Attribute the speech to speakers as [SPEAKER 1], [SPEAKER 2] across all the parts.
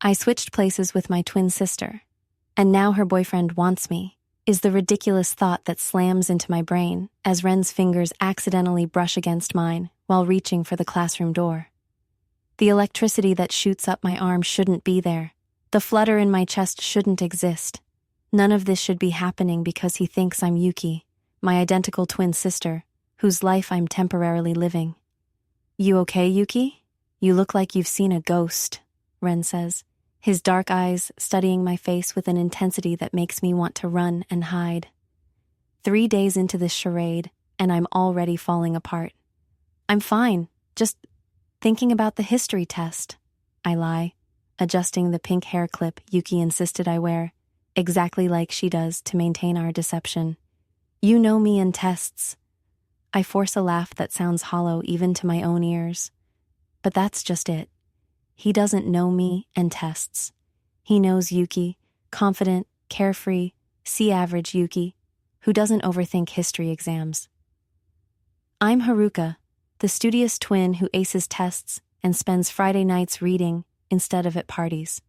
[SPEAKER 1] I switched places with my twin sister, and now her boyfriend wants me, is the ridiculous thought that slams into my brain as Ren's fingers accidentally brush against mine while reaching for the classroom door. The electricity that shoots up my arm shouldn't be there. The flutter in my chest shouldn't exist. None of this should be happening because he thinks I'm Yuki, my identical twin sister, whose life I'm temporarily living. "You okay, Yuki? You look like you've seen a ghost," Ren says, his dark eyes studying my face with an intensity that makes me want to run and hide. 3 days into this charade, and I'm already falling apart. "I'm fine, just thinking about the history test," I lie, adjusting the pink hair clip Yuki insisted I wear, exactly like she does to maintain our deception. "You know me and tests." I force a laugh that sounds hollow even to my own ears. But that's just it. He doesn't know me and tests. He knows Yuki, confident, carefree, C-average Yuki, who doesn't overthink history exams. I'm Haruka, the studious twin who aces tests and spends Friday nights reading instead of at parties.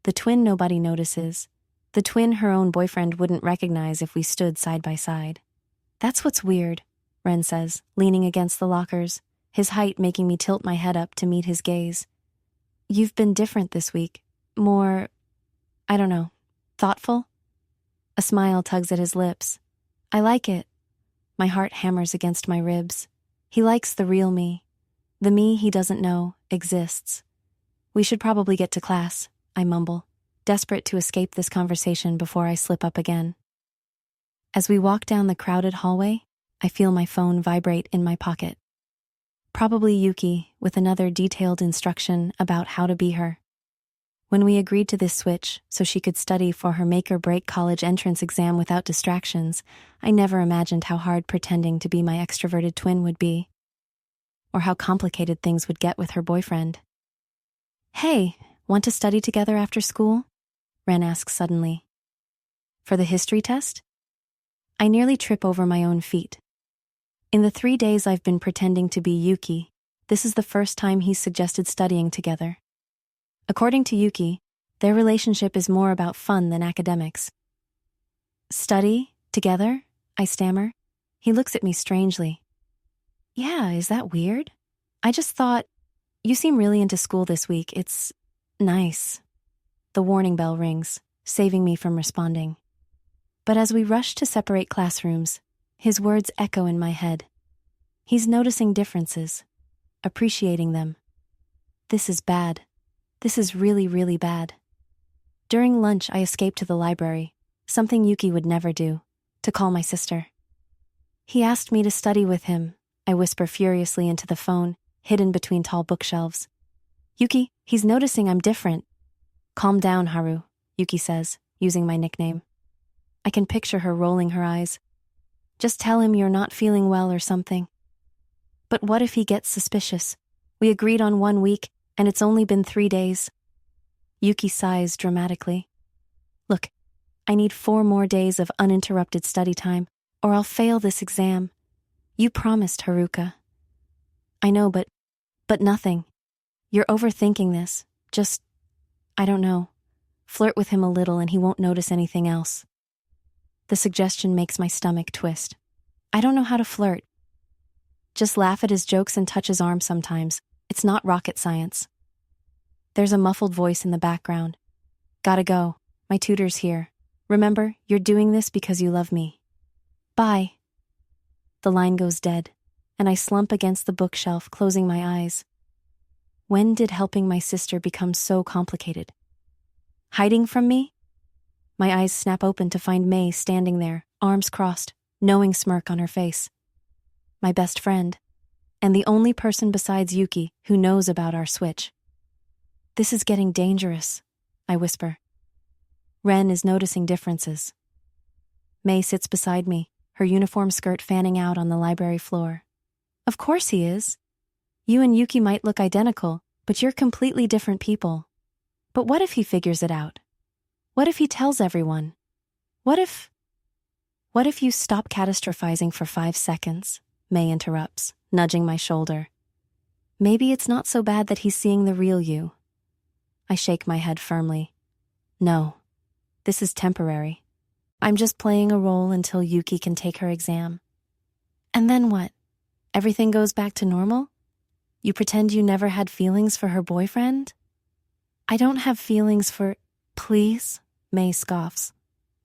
[SPEAKER 1] The twin nobody notices. The twin her own boyfriend wouldn't recognize if we stood side by side. "That's what's weird," Ren says, leaning against the lockers, his height making me tilt my head up to meet his gaze. "You've been different this week. More, I don't know, thoughtful?" A smile tugs at his lips. I like it. My heart hammers against my ribs. He likes the real me. The me he doesn't know exists. "We should probably get to class," I mumble, desperate to escape this conversation before I slip up again. As we walk down the crowded hallway, I feel my phone vibrate in my pocket. Probably Yuki, with another detailed instruction about how to be her. When we agreed to this switch so she could study for her make-or-break college entrance exam without distractions, I never imagined how hard pretending to be my extroverted twin would be, or how complicated things would get with her boyfriend. "Hey, want to study together after school?" Ren asks suddenly. "For the history test?" I nearly trip over my own feet. In the 3 days I've been pretending to be Yuki, this is the first time he's suggested studying together. According to Yuki, their relationship is more about fun than academics. "Study? Together?" I stammer. He looks at me strangely. "Yeah, is that weird? I just thought, you seem really into school this week. It's nice." The warning bell rings, saving me from responding. But as we rush to separate classrooms, his words echo in my head. He's noticing differences, appreciating them. This is bad. This is really, really bad. During lunch, I escape to the library, something Yuki would never do, to call my sister. "He asked me to study with him," I whisper furiously into the phone, hidden between tall bookshelves. "Yuki, he's noticing I'm different." "Calm down, Haru," Yuki says, using my nickname. I can picture her rolling her eyes. "Just tell him you're not feeling well or something." But what if he gets suspicious? We agreed on 1 week, and it's only been 3 days. Yuki sighs dramatically. "Look, I need 4 more days of uninterrupted study time, or I'll fail this exam. You promised, Haruka." "I know, but nothing. You're overthinking this. Just, I don't know. Flirt with him a little and he won't notice anything else." The suggestion makes my stomach twist. I don't know how to flirt. Just laugh at his jokes and touch his arm sometimes. It's not rocket science. There's a muffled voice in the background. "Gotta go. My tutor's here. Remember, you're doing this because you love me. Bye." The line goes dead, and I slump against the bookshelf, closing my eyes. When did helping my sister become so complicated? Hiding from me? My eyes snap open to find May standing there, arms crossed, knowing smirk on her face. My best friend, and the only person besides Yuki who knows about our switch. "This is getting dangerous," I whisper. Ren is noticing differences. May sits beside me, her uniform skirt fanning out on the library floor. "Of course he is. You and Yuki might look identical, but you're completely different people. But what if he figures it out? What if he tells everyone? What if you stop catastrophizing for 5 seconds?" May interrupts, nudging my shoulder. "Maybe it's not so bad that he's seeing the real you." I shake my head firmly. No, this is temporary. I'm just playing a role until Yuki can take her exam. And then what? Everything goes back to normal? You pretend you never had feelings for her boyfriend? I don't have feelings for... Please? May scoffs.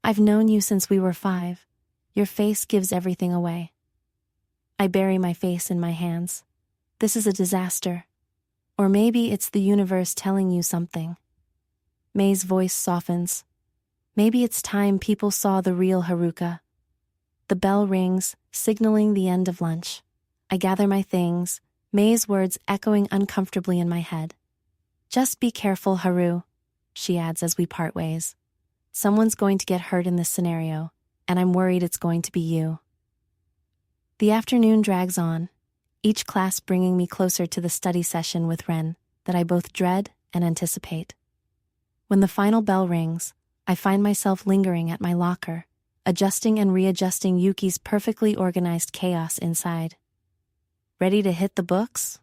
[SPEAKER 1] I've known you since we were 5. Your face gives everything away. I bury my face in my hands. This is a disaster. Or maybe it's the universe telling you something. May's voice softens. Maybe it's time people saw the real Haruka. The bell rings, signaling the end of lunch. I gather my things, May's words echoing uncomfortably in my head. Just be careful, Haru, she adds as we part ways. Someone's going to get hurt in this scenario, and I'm worried it's going to be you. The afternoon drags on, each class bringing me closer to the study session with Ren that I both dread and anticipate. When the final bell rings, I find myself lingering at my locker, adjusting and readjusting Yuki's perfectly organized chaos inside. Ready to hit the books?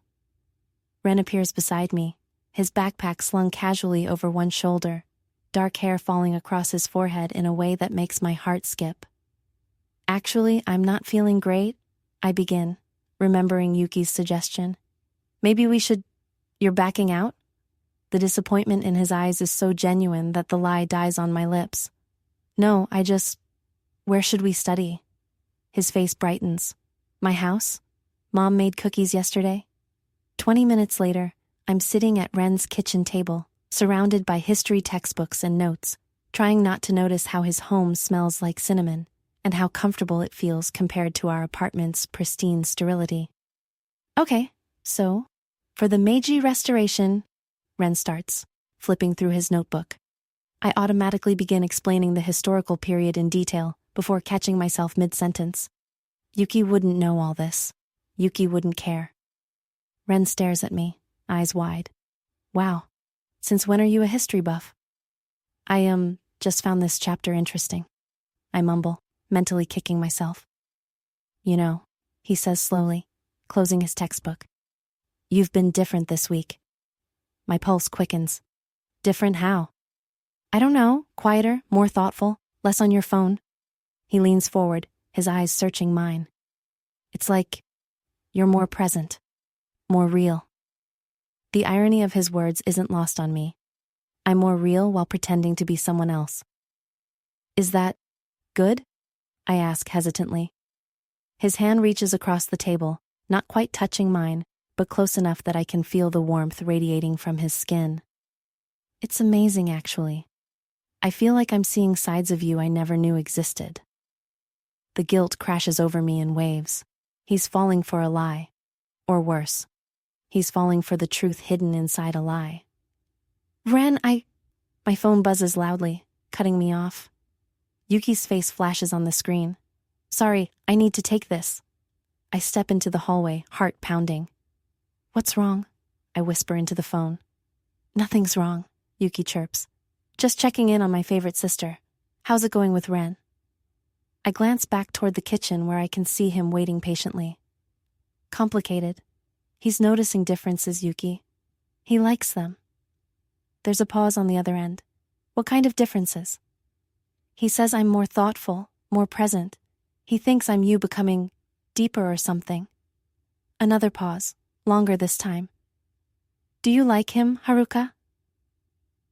[SPEAKER 1] Ren appears beside me, his backpack slung casually over one shoulder, dark hair falling across his forehead in a way that makes my heart skip. Actually, I'm not feeling great, I begin, remembering Yuki's suggestion. Maybe we should... You're backing out? The disappointment in his eyes is so genuine that the lie dies on my lips. No, Where should we study? His face brightens. My house? Mom made cookies yesterday. 20 minutes later, I'm sitting at Ren's kitchen table, surrounded by history textbooks and notes, trying not to notice how his home smells like cinnamon, and how comfortable it feels compared to our apartment's pristine sterility. Okay, so, for the Meiji Restoration, Ren starts, flipping through his notebook. I automatically begin explaining the historical period in detail before catching myself mid-sentence. Yuki wouldn't know all this. Yuki wouldn't care. Ren stares at me, eyes wide. Wow, since when are you a history buff? I just found this chapter interesting. I mumble, mentally kicking myself. You know, he says slowly, closing his textbook. You've been different this week. My pulse quickens. Different how? I don't know, quieter, more thoughtful, less on your phone. He leans forward, his eyes searching mine. It's like you're more present, more real. The irony of his words isn't lost on me. I'm more real while pretending to be someone else. Is that good? I ask hesitantly. His hand reaches across the table, not quite touching mine, but close enough that I can feel the warmth radiating from his skin. It's amazing, actually. I feel like I'm seeing sides of you I never knew existed. The guilt crashes over me in waves. He's falling for a lie. Or worse, he's falling for the truth hidden inside a lie. Ren, My phone buzzes loudly, cutting me off. Yuki's face flashes on the screen. Sorry, I need to take this. I step into the hallway, heart pounding. What's wrong? I whisper into the phone. Nothing's wrong, Yuki chirps. Just checking in on my favorite sister. How's it going with Ren? I glance back toward the kitchen where I can see him waiting patiently. Complicated. He's noticing differences, Yuki. He likes them. There's a pause on the other end. What kind of differences? He says I'm more thoughtful, more present. He thinks I'm you becoming deeper or something. Another pause, longer this time. Do you like him, Haruka?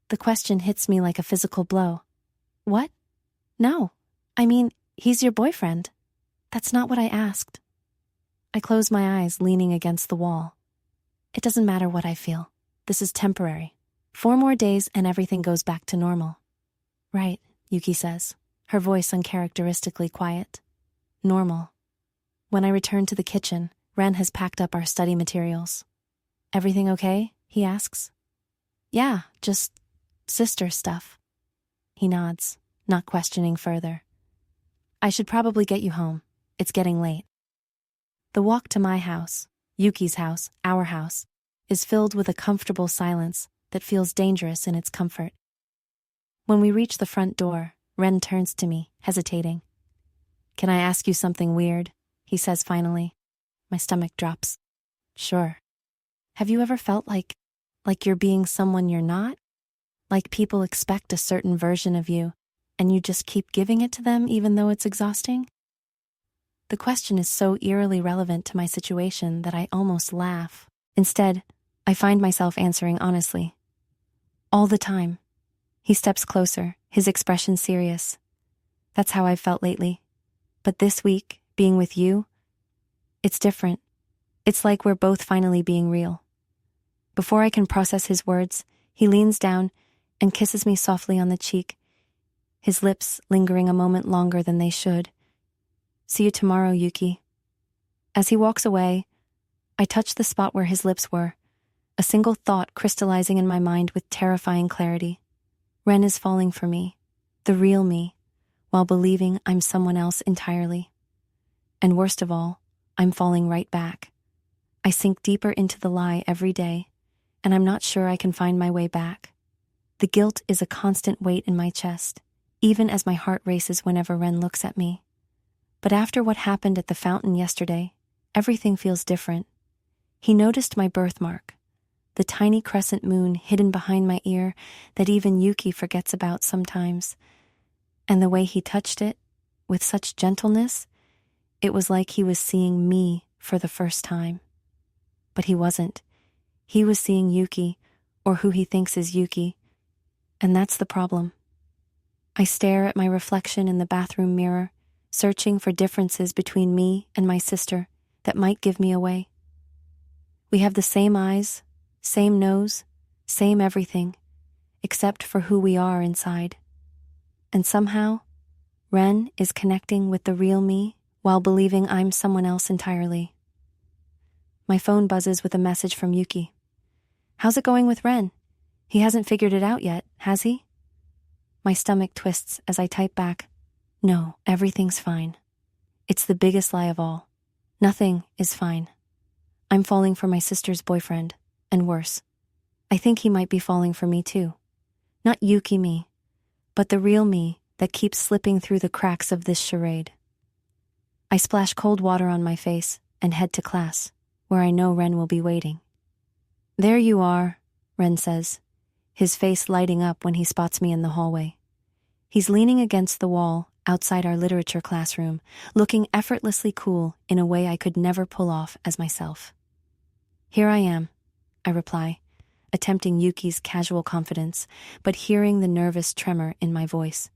[SPEAKER 1] The question hits me like a physical blow. What? No. I mean, he's your boyfriend. That's not what I asked. I close my eyes, leaning against the wall. It doesn't matter what I feel. This is temporary. 4 more days and everything goes back to normal. Right, Yuki says, her voice uncharacteristically quiet. Normal. When I return to the kitchen, Ren has packed up our study materials. Everything okay? He asks. Yeah, just sister stuff. He nods, not questioning further. I should probably get you home. It's getting late. The walk to my house, Yuki's house, our house, is filled with a comfortable silence that feels dangerous in its comfort. When we reach the front door, Ren turns to me, hesitating. Can I ask you something weird? He says finally. My stomach drops. Sure. Have you ever felt like you're being someone you're not? Like people expect a certain version of you, and you just keep giving it to them even though it's exhausting? The question is so eerily relevant to my situation that I almost laugh. Instead, I find myself answering honestly. All the time. He steps closer, his expression serious. That's how I've felt lately. But this week, being with you, it's different. It's like we're both finally being real. Before I can process his words, he leans down and kisses me softly on the cheek, his lips lingering a moment longer than they should. See you tomorrow, Yuki. As he walks away, I touch the spot where his lips were, a single thought crystallizing in my mind with terrifying clarity. Ren is falling for me, the real me, while believing I'm someone else entirely. And worst of all, I'm falling right back. I sink deeper into the lie every day, and I'm not sure I can find my way back. The guilt is a constant weight in my chest, even as my heart races whenever Ren looks at me. But after what happened at the fountain yesterday, everything feels different. He noticed my birthmark, the tiny crescent moon hidden behind my ear that even Yuki forgets about sometimes. And the way he touched it, with such gentleness, it was like he was seeing me for the first time. But he wasn't. He was seeing Yuki, or who he thinks is Yuki, and that's the problem. I stare at my reflection in the bathroom mirror, searching for differences between me and my sister that might give me away. We have the same eyes, same nose, same everything, except for who we are inside. And somehow, Ren is connecting with the real me while believing I'm someone else entirely. My phone buzzes with a message from Yuki. How's it going with Ren? He hasn't figured it out yet, has he? My stomach twists as I type back, no, everything's fine. It's the biggest lie of all. Nothing is fine. I'm falling for my sister's boyfriend, and worse. I think he might be falling for me too. Not Yuki me, but the real me that keeps slipping through the cracks of this charade. I splash cold water on my face and head to class, where I know Ren will be waiting. There you are, Ren says, his face lighting up when he spots me in the hallway. He's leaning against the wall outside our literature classroom, looking effortlessly cool in a way I could never pull off as myself. Here I am, I reply, attempting Yuki's casual confidence, but hearing the nervous tremor in my voice.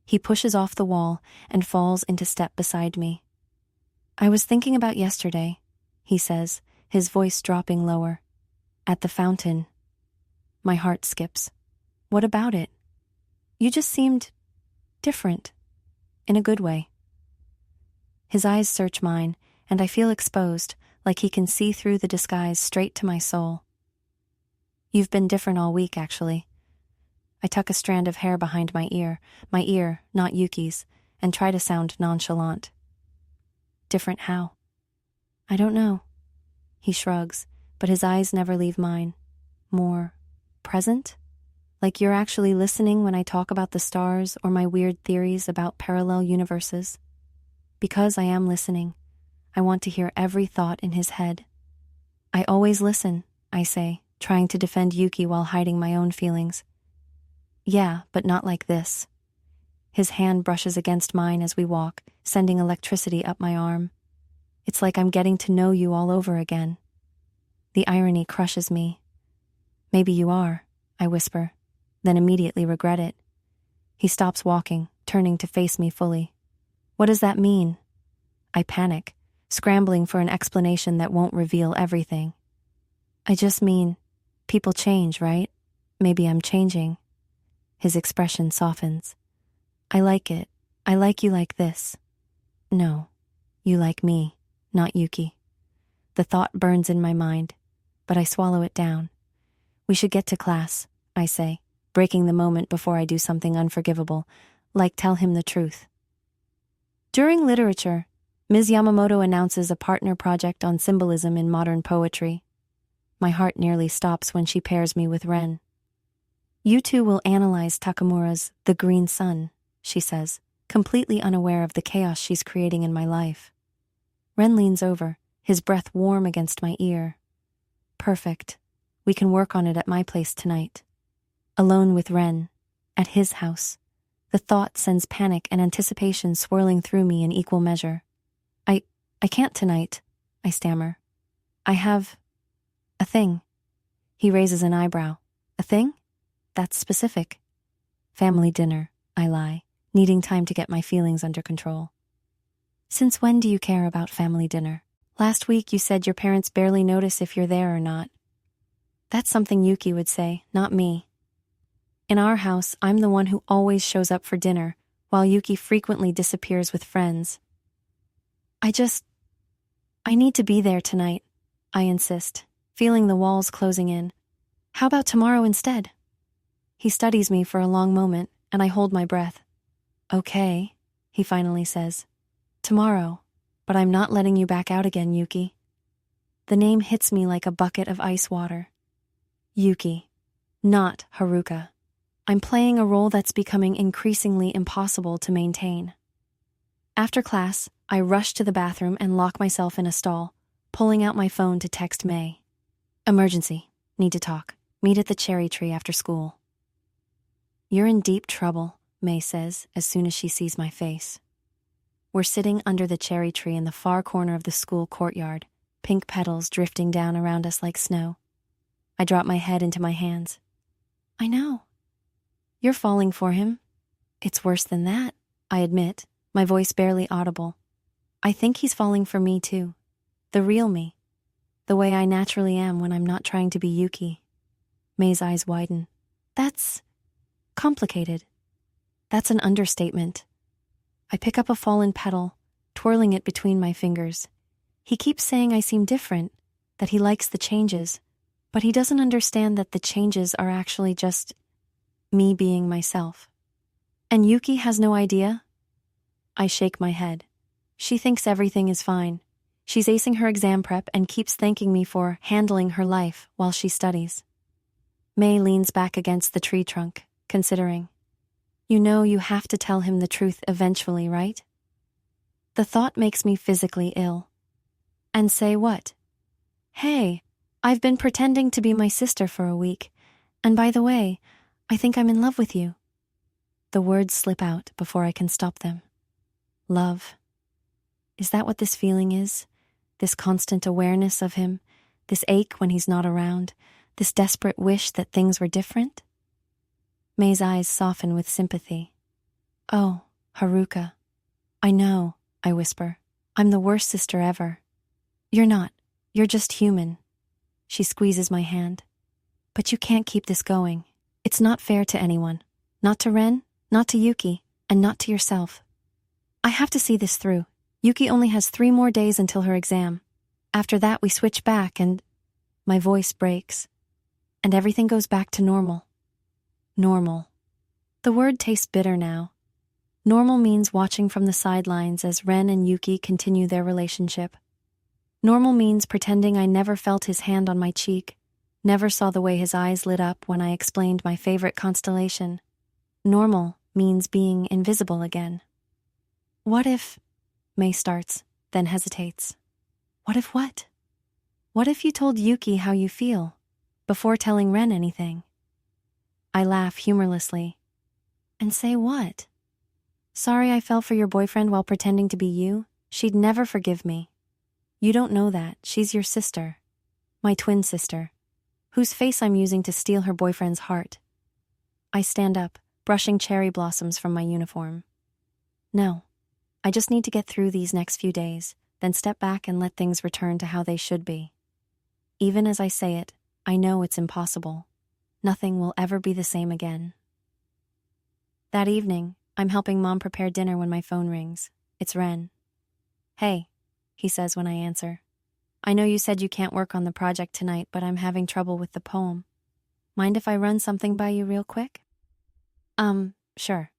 [SPEAKER 1] He pushes off the wall and falls into step beside me. I was thinking about yesterday, he says, his voice dropping lower. At the fountain. My heart skips. What about it? You just seemed different, in a good way. His eyes search mine, and I feel exposed, like he can see through the disguise straight to my soul. You've been different all week, actually. I tuck a strand of hair behind my ear, not Yuki's, and try to sound nonchalant. Different how? I don't know. He shrugs, but his eyes never leave mine. More present? Like you're actually listening when I talk about the stars or my weird theories about parallel universes. Because I am listening, I want to hear every thought in his head. I always listen, I say, trying to defend Yuki while hiding my own feelings. Yeah, but not like this. His hand brushes against mine as we walk, sending electricity up my arm. It's like I'm getting to know you all over again. The irony crushes me. Maybe you are, I whisper, then immediately regret it. He stops walking, turning to face me fully. What does that mean? I panic, scrambling for an explanation that won't reveal everything. I just mean, people change, right? Maybe I'm changing. His expression softens. I like it. I like you like this. No, you like me, not Yuki. The thought burns in my mind, but I swallow it down. We should get to class, I say, breaking the moment before I do something unforgivable, like tell him the truth. During literature, Ms. Yamamoto announces a partner project on symbolism in modern poetry. My heart nearly stops when she pairs me with Ren. You two will analyze Takamura's The Green Sun, she says, completely unaware of the chaos she's creating in my life. Ren leans over, his breath warm against my ear. Perfect. We can work on it at my place tonight. alone with Ren, at his house. The thought sends panic and anticipation swirling through me in equal measure. I can't tonight, I stammer. I have a thing. He raises an eyebrow. A thing? That's specific. Family dinner, I lie, needing time to get my feelings under control. Since when do you care about family dinner? Last week you said your parents barely notice if you're there or not. That's something Yuki would say, not me. In our house, I'm the one who always shows up for dinner, while Yuki frequently disappears with friends. I need to be there tonight, I insist, feeling the walls closing in. How about tomorrow instead? He studies me for a long moment, and I hold my breath. Okay, he finally says. Tomorrow, but I'm not letting you back out again, Yuki. The name hits me like a bucket of ice water. Yuki, not Haruka. I'm playing a role that's becoming increasingly impossible to maintain. After class, I rush to the bathroom and lock myself in a stall, pulling out my phone to text May. Emergency. Need to talk. Meet at the cherry tree after school. You're in deep trouble, May says as soon as she sees my face. We're sitting under the cherry tree in the far corner of the school courtyard, pink petals drifting down around us like snow. I drop my head into my hands. I know. You're falling for him. It's worse than that, I admit, my voice barely audible. I think he's falling for me too. The real me. The way I naturally am when I'm not trying to be Yuki. May's eyes widen. That's complicated. That's an understatement. I pick up a fallen petal, twirling it between my fingers. He keeps saying I seem different, that he likes the changes, but he doesn't understand that the changes are actually just me being myself. And Yuki has no idea? I shake my head. She thinks everything is fine. She's acing her exam prep and keeps thanking me for handling her life while she studies. May leans back against the tree trunk, considering. You know you have to tell him the truth eventually, right? The thought makes me physically ill. And say what? Hey, I've been pretending to be my sister for a week, and by the way, I think I'm in love with you. The words slip out before I can stop them. Love. Is that what this feeling is? This constant awareness of him? This ache when he's not around? This desperate wish that things were different? May's eyes soften with sympathy. Oh, Haruka. I know, I whisper. I'm the worst sister ever. You're not. You're just human. She squeezes my hand. But you can't keep this going. It's not fair to anyone. Not to Ren, not to Yuki, and not to yourself. I have to see this through. Yuki only has 3 more days until her exam. After that, we switch back and... My voice breaks. And everything goes back to normal. Normal. The word tastes bitter now. Normal means watching from the sidelines as Ren and Yuki continue their relationship. Normal means pretending I never felt his hand on my cheek, never saw the way his eyes lit up when I explained my favorite constellation. Normal means being invisible again. What if... May starts, then hesitates. What if what? What if you told Yuki how you feel, before telling Ren anything? I laugh humorlessly. And say what? Sorry I fell for your boyfriend while pretending to be you? She'd never forgive me. You don't know that. She's your sister. My twin sister, whose face I'm using to steal her boyfriend's heart. I stand up, brushing cherry blossoms from my uniform. No. I just need to get through these next few days, then step back and let things return to how they should be. Even as I say it, I know it's impossible. Nothing will ever be the same again. That evening, I'm helping Mom prepare dinner when my phone rings. It's Ren. Hey, he says when I answer. I know you said you can't work on the project tonight, but I'm having trouble with the poem. Mind if I run something by you real quick? Sure.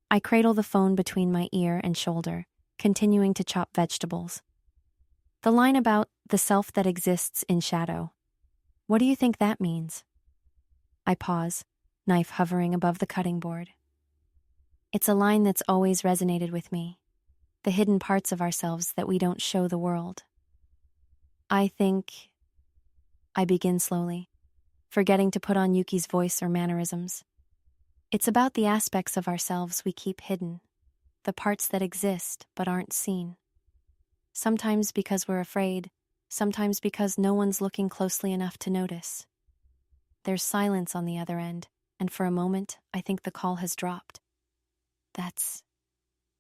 [SPEAKER 1] I cradle the phone between my ear and shoulder, continuing to chop vegetables. The line about the self that exists in shadow. What do you think that means? I pause, knife hovering above the cutting board. It's a line that's always resonated with me. The hidden parts of ourselves that we don't show the world. I begin slowly. forgetting to put on Yuki's voice or mannerisms. It's about the aspects of ourselves we keep hidden, the parts that exist but aren't seen. Sometimes because we're afraid, sometimes because no one's looking closely enough to notice. There's silence on the other end, and for a moment, I think the call has dropped. "That's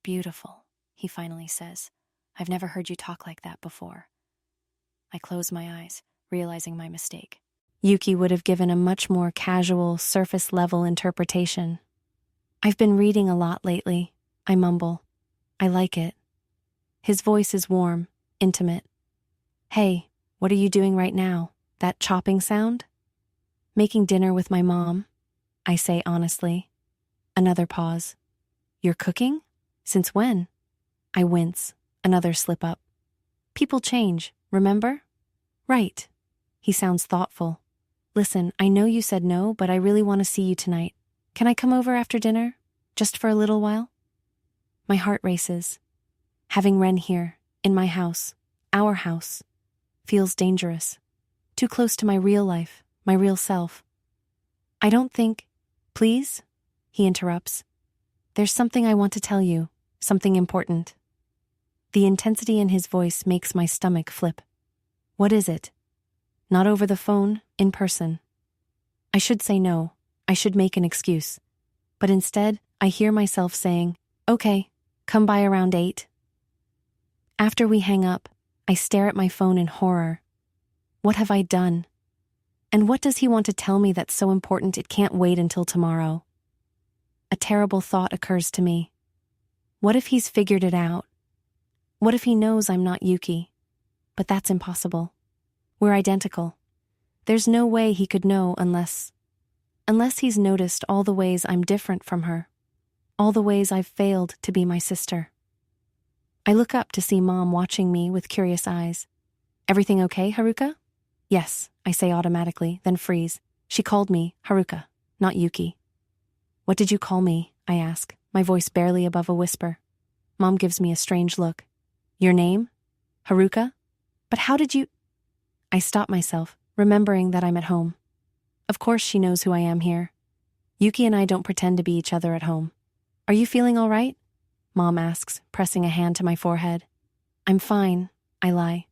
[SPEAKER 1] beautiful," he finally says. "I've never heard you talk like that before." I close my eyes, realizing my mistake. Yuki would have given a much more casual, surface-level interpretation. "I've been reading a lot lately," I mumble. "I like it." His voice is warm, intimate. "Hey, what are you doing right now? That chopping sound?" "Making dinner with my mom," I say honestly. Another pause. "You're cooking? Since when?" I wince. Another slip-up. "People change, remember?" "Right." He sounds thoughtful. "Listen, I know you said no, but I really want to see you tonight. Can I come over after dinner? Just for a little while?" My heart races. Having Ren here, in my house, our house, feels dangerous. Too close to my real life, my real self. "I don't think—" "Please?" He interrupts. "There's something I want to tell you, something important." The intensity in his voice makes my stomach flip. "What is it?" "Not over the phone, in person." I should say no. I should make an excuse. But instead, I hear myself saying, "Okay, come by around 8. After we hang up, I stare at my phone in horror. What have I done? And what does he want to tell me that's so important it can't wait until tomorrow? A terrible thought occurs to me. What if he's figured it out? What if he knows I'm not Yuki? But that's impossible. We're identical. There's no way he could know unless he's noticed all the ways I'm different from her, all the ways I've failed to be my sister. I look up to see Mom watching me with curious eyes. "Everything okay, Haruka?" "Yes," I say automatically, then freeze. She called me Haruka, not Yuki. "What did you call me?" I ask, my voice barely above a whisper. Mom gives me a strange look. "Your name? Haruka? But how did you—" I stop myself, remembering that I'm at home. Of course she knows who I am here. Yuki and I don't pretend to be each other at home. "Are you feeling all right?" Mom asks, pressing a hand to my forehead. "I'm fine," I lie,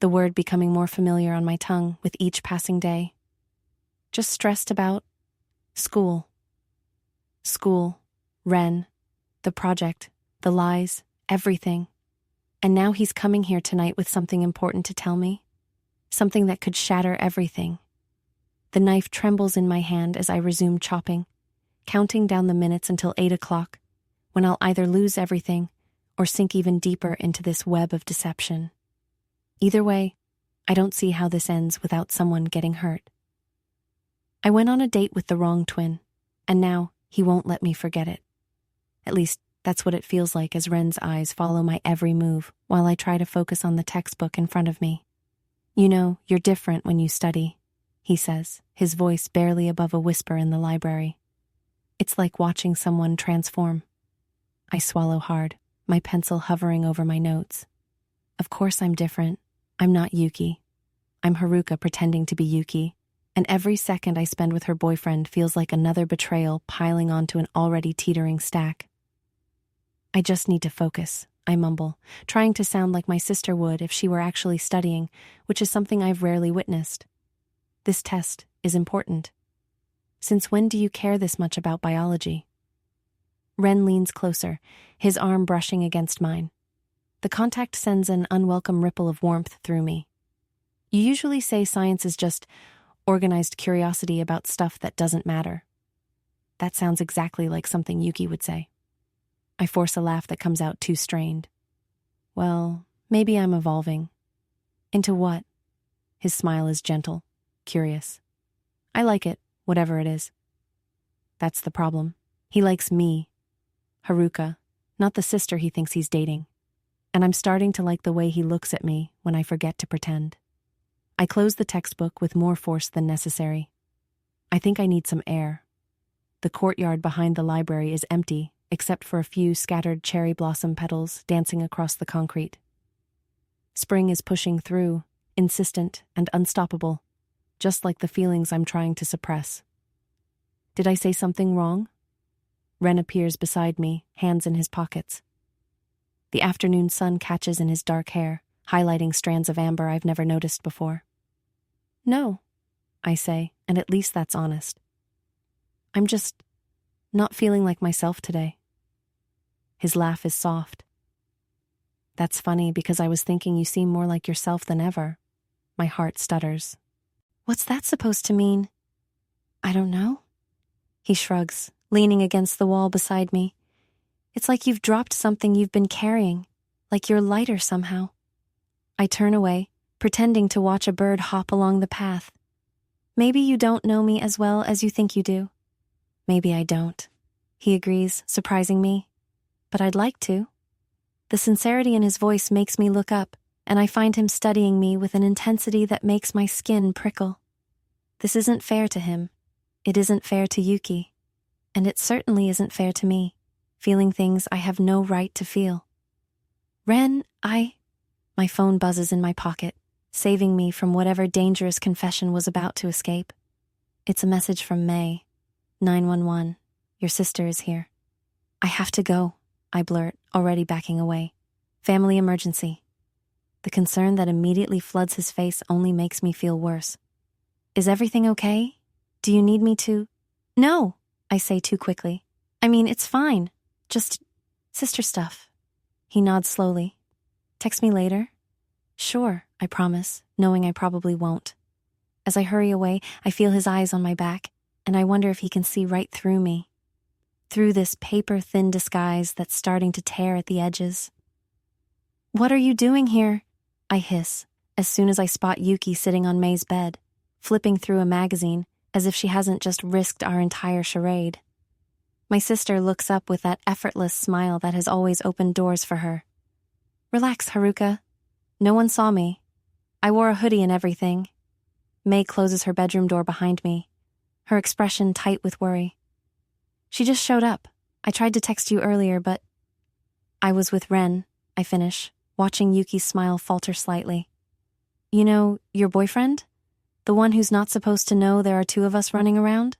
[SPEAKER 1] the word becoming more familiar on my tongue with each passing day. "Just stressed about school." School, Ren, the project, the lies, everything. And now he's coming here tonight with something important to tell me. Something that could shatter everything. The knife trembles in my hand as I resume chopping, counting down the minutes until 8 o'clock, when I'll either lose everything or sink even deeper into this web of deception. Either way, I don't see how this ends without someone getting hurt. I went on a date with the wrong twin, and now he won't let me forget it. At least, that's what it feels like as Ren's eyes follow my every move while I try to focus on the textbook in front of me. "You know, you're different when you study," he says, his voice barely above a whisper in the library. It's like watching someone transform. I swallow hard, my pencil hovering over my notes. Of course I'm different. I'm not Yuki. I'm Haruka pretending to be Yuki, and every second I spend with her boyfriend feels like another betrayal piling onto an already teetering stack. "I just need to focus," I mumble, trying to sound like my sister would if she were actually studying, which is something I've rarely witnessed. "This test is important. Since when do you care this much about biology?" Ren leans closer, his arm brushing against mine. The contact sends an unwelcome ripple of warmth through me. "You usually say science is just organized curiosity about stuff that doesn't matter." That sounds exactly like something Yuki would say. I force a laugh that comes out too strained. "Well, maybe I'm evolving." "Into what?" His smile is gentle, curious. "I like it, whatever it is." That's the problem. He likes me, Haruka, not the sister he thinks he's dating. And I'm starting to like the way he looks at me when I forget to pretend. I close the textbook with more force than necessary. I think I need some air. The courtyard behind the library is empty, except for a few scattered cherry blossom petals dancing across the concrete. Spring is pushing through, insistent and unstoppable. just like the feelings I'm trying to suppress. Did I say something wrong? Ren appears beside me, hands in his pockets. The afternoon sun catches in his dark hair, highlighting strands of amber I've never noticed before. No, I say, and at least that's honest. I'm just not feeling like myself today. His laugh is soft. That's funny because I was thinking you seem more like yourself than ever. My heart stutters. What's that supposed to mean? I don't know. He shrugs, leaning against the wall beside me. It's like you've dropped something you've been carrying, like you're lighter somehow. I turn away, pretending to watch a bird hop along the path. Maybe you don't know me as well as you think you do. Maybe I don't. He agrees, surprising me. But I'd like to. The sincerity in his voice makes me look up, and I find him studying me with an intensity that makes my skin prickle. This isn't fair to him. It isn't fair to Yuki. And it certainly isn't fair to me, feeling things I have no right to feel. Ren, My phone buzzes in my pocket, saving me from whatever dangerous confession was about to escape. It's a message from May. 911. Your sister is here. I have to go, I blurt, already backing away. Family emergency. The concern that immediately floods his face only makes me feel worse. Is everything okay? Do you need me to? No, I say too quickly. I mean, it's fine. Just sister stuff. He nods slowly. Text me later? Sure, I promise, knowing I probably won't. As I hurry away, I feel his eyes on my back, and I wonder if he can see right through me. Through this paper-thin disguise that's starting to tear at the edges. What are you doing here? I hiss, as soon as I spot Yuki sitting on May's bed, flipping through a magazine, as if she hasn't just risked our entire charade. My sister looks up with that effortless smile that has always opened doors for her. Relax, Haruka. No one saw me. I wore a hoodie and everything. May closes her bedroom door behind me, her expression tight with worry. She just showed up. I tried to text you earlier, but... I was with Ren, I finish, watching Yuki's smile falter slightly. You know, your boyfriend? The one who's not supposed to know there are two of us running around?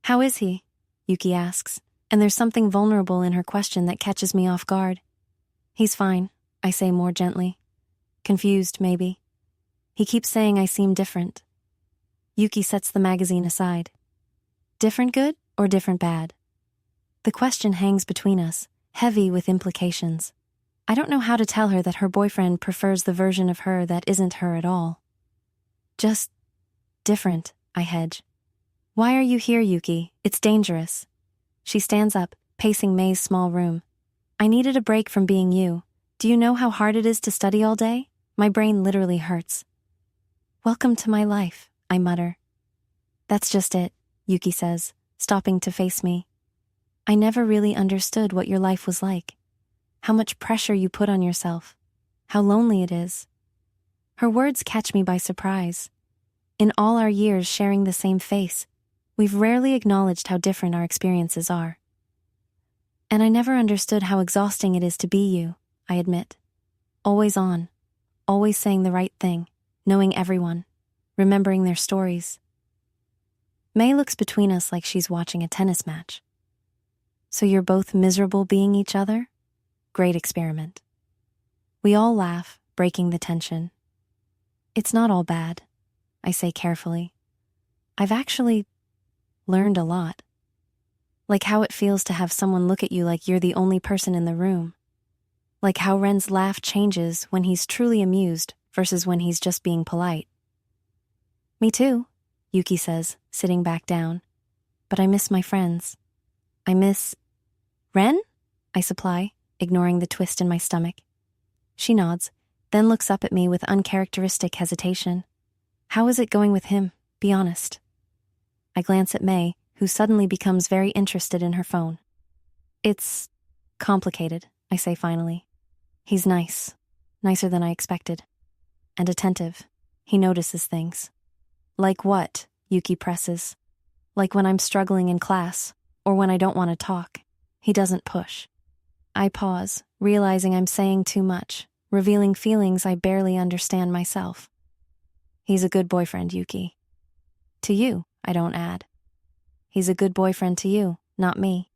[SPEAKER 1] How is he? Yuki asks, and there's something vulnerable in her question that catches me off guard. He's fine, I say more gently. Confused, maybe. He keeps saying I seem different. Yuki sets the magazine aside. Different good or different bad? The question hangs between us, heavy with implications. I don't know how to tell her that her boyfriend prefers the version of her that isn't her at all. Just different, I hedge. Why are you here, Yuki? It's dangerous. She stands up, pacing May's small room. I needed a break from being you. Do you know how hard it is to study all day? My brain literally hurts. Welcome to my life, I mutter. That's just it, Yuki says, stopping to face me. I never really understood what your life was like. How much pressure you put on yourself. How lonely it is. Her words catch me by surprise. In all our years sharing the same face, we've rarely acknowledged how different our experiences are. And I never understood how exhausting it is to be you, I admit. Always on, always saying the right thing, knowing everyone, remembering their stories. May looks between us like she's watching a tennis match. So you're both miserable being each other? Great experiment. We all laugh, breaking the tension. It's not all bad, I say carefully. I've actually learned a lot. Like how it feels to have someone look at you like you're the only person in the room. Like how Ren's laugh changes when he's truly amused versus when he's just being polite. Me too, Yuki says, sitting back down. But I miss my friends. I miss... Ren? I supply, ignoring the twist in my stomach. She nods, then looks up at me with uncharacteristic hesitation. How is it going with him? Be honest. I glance at May, who suddenly becomes very interested in her phone. It's complicated, I say finally. He's nice. Nicer than I expected. And attentive. He notices things. Like what? Yuki presses. Like when I'm struggling in class, or when I don't want to talk. He doesn't push. I pause, realizing I'm saying too much, revealing feelings I barely understand myself. He's a good boyfriend, Yuki. To you, I don't add. He's a good boyfriend to you, not me.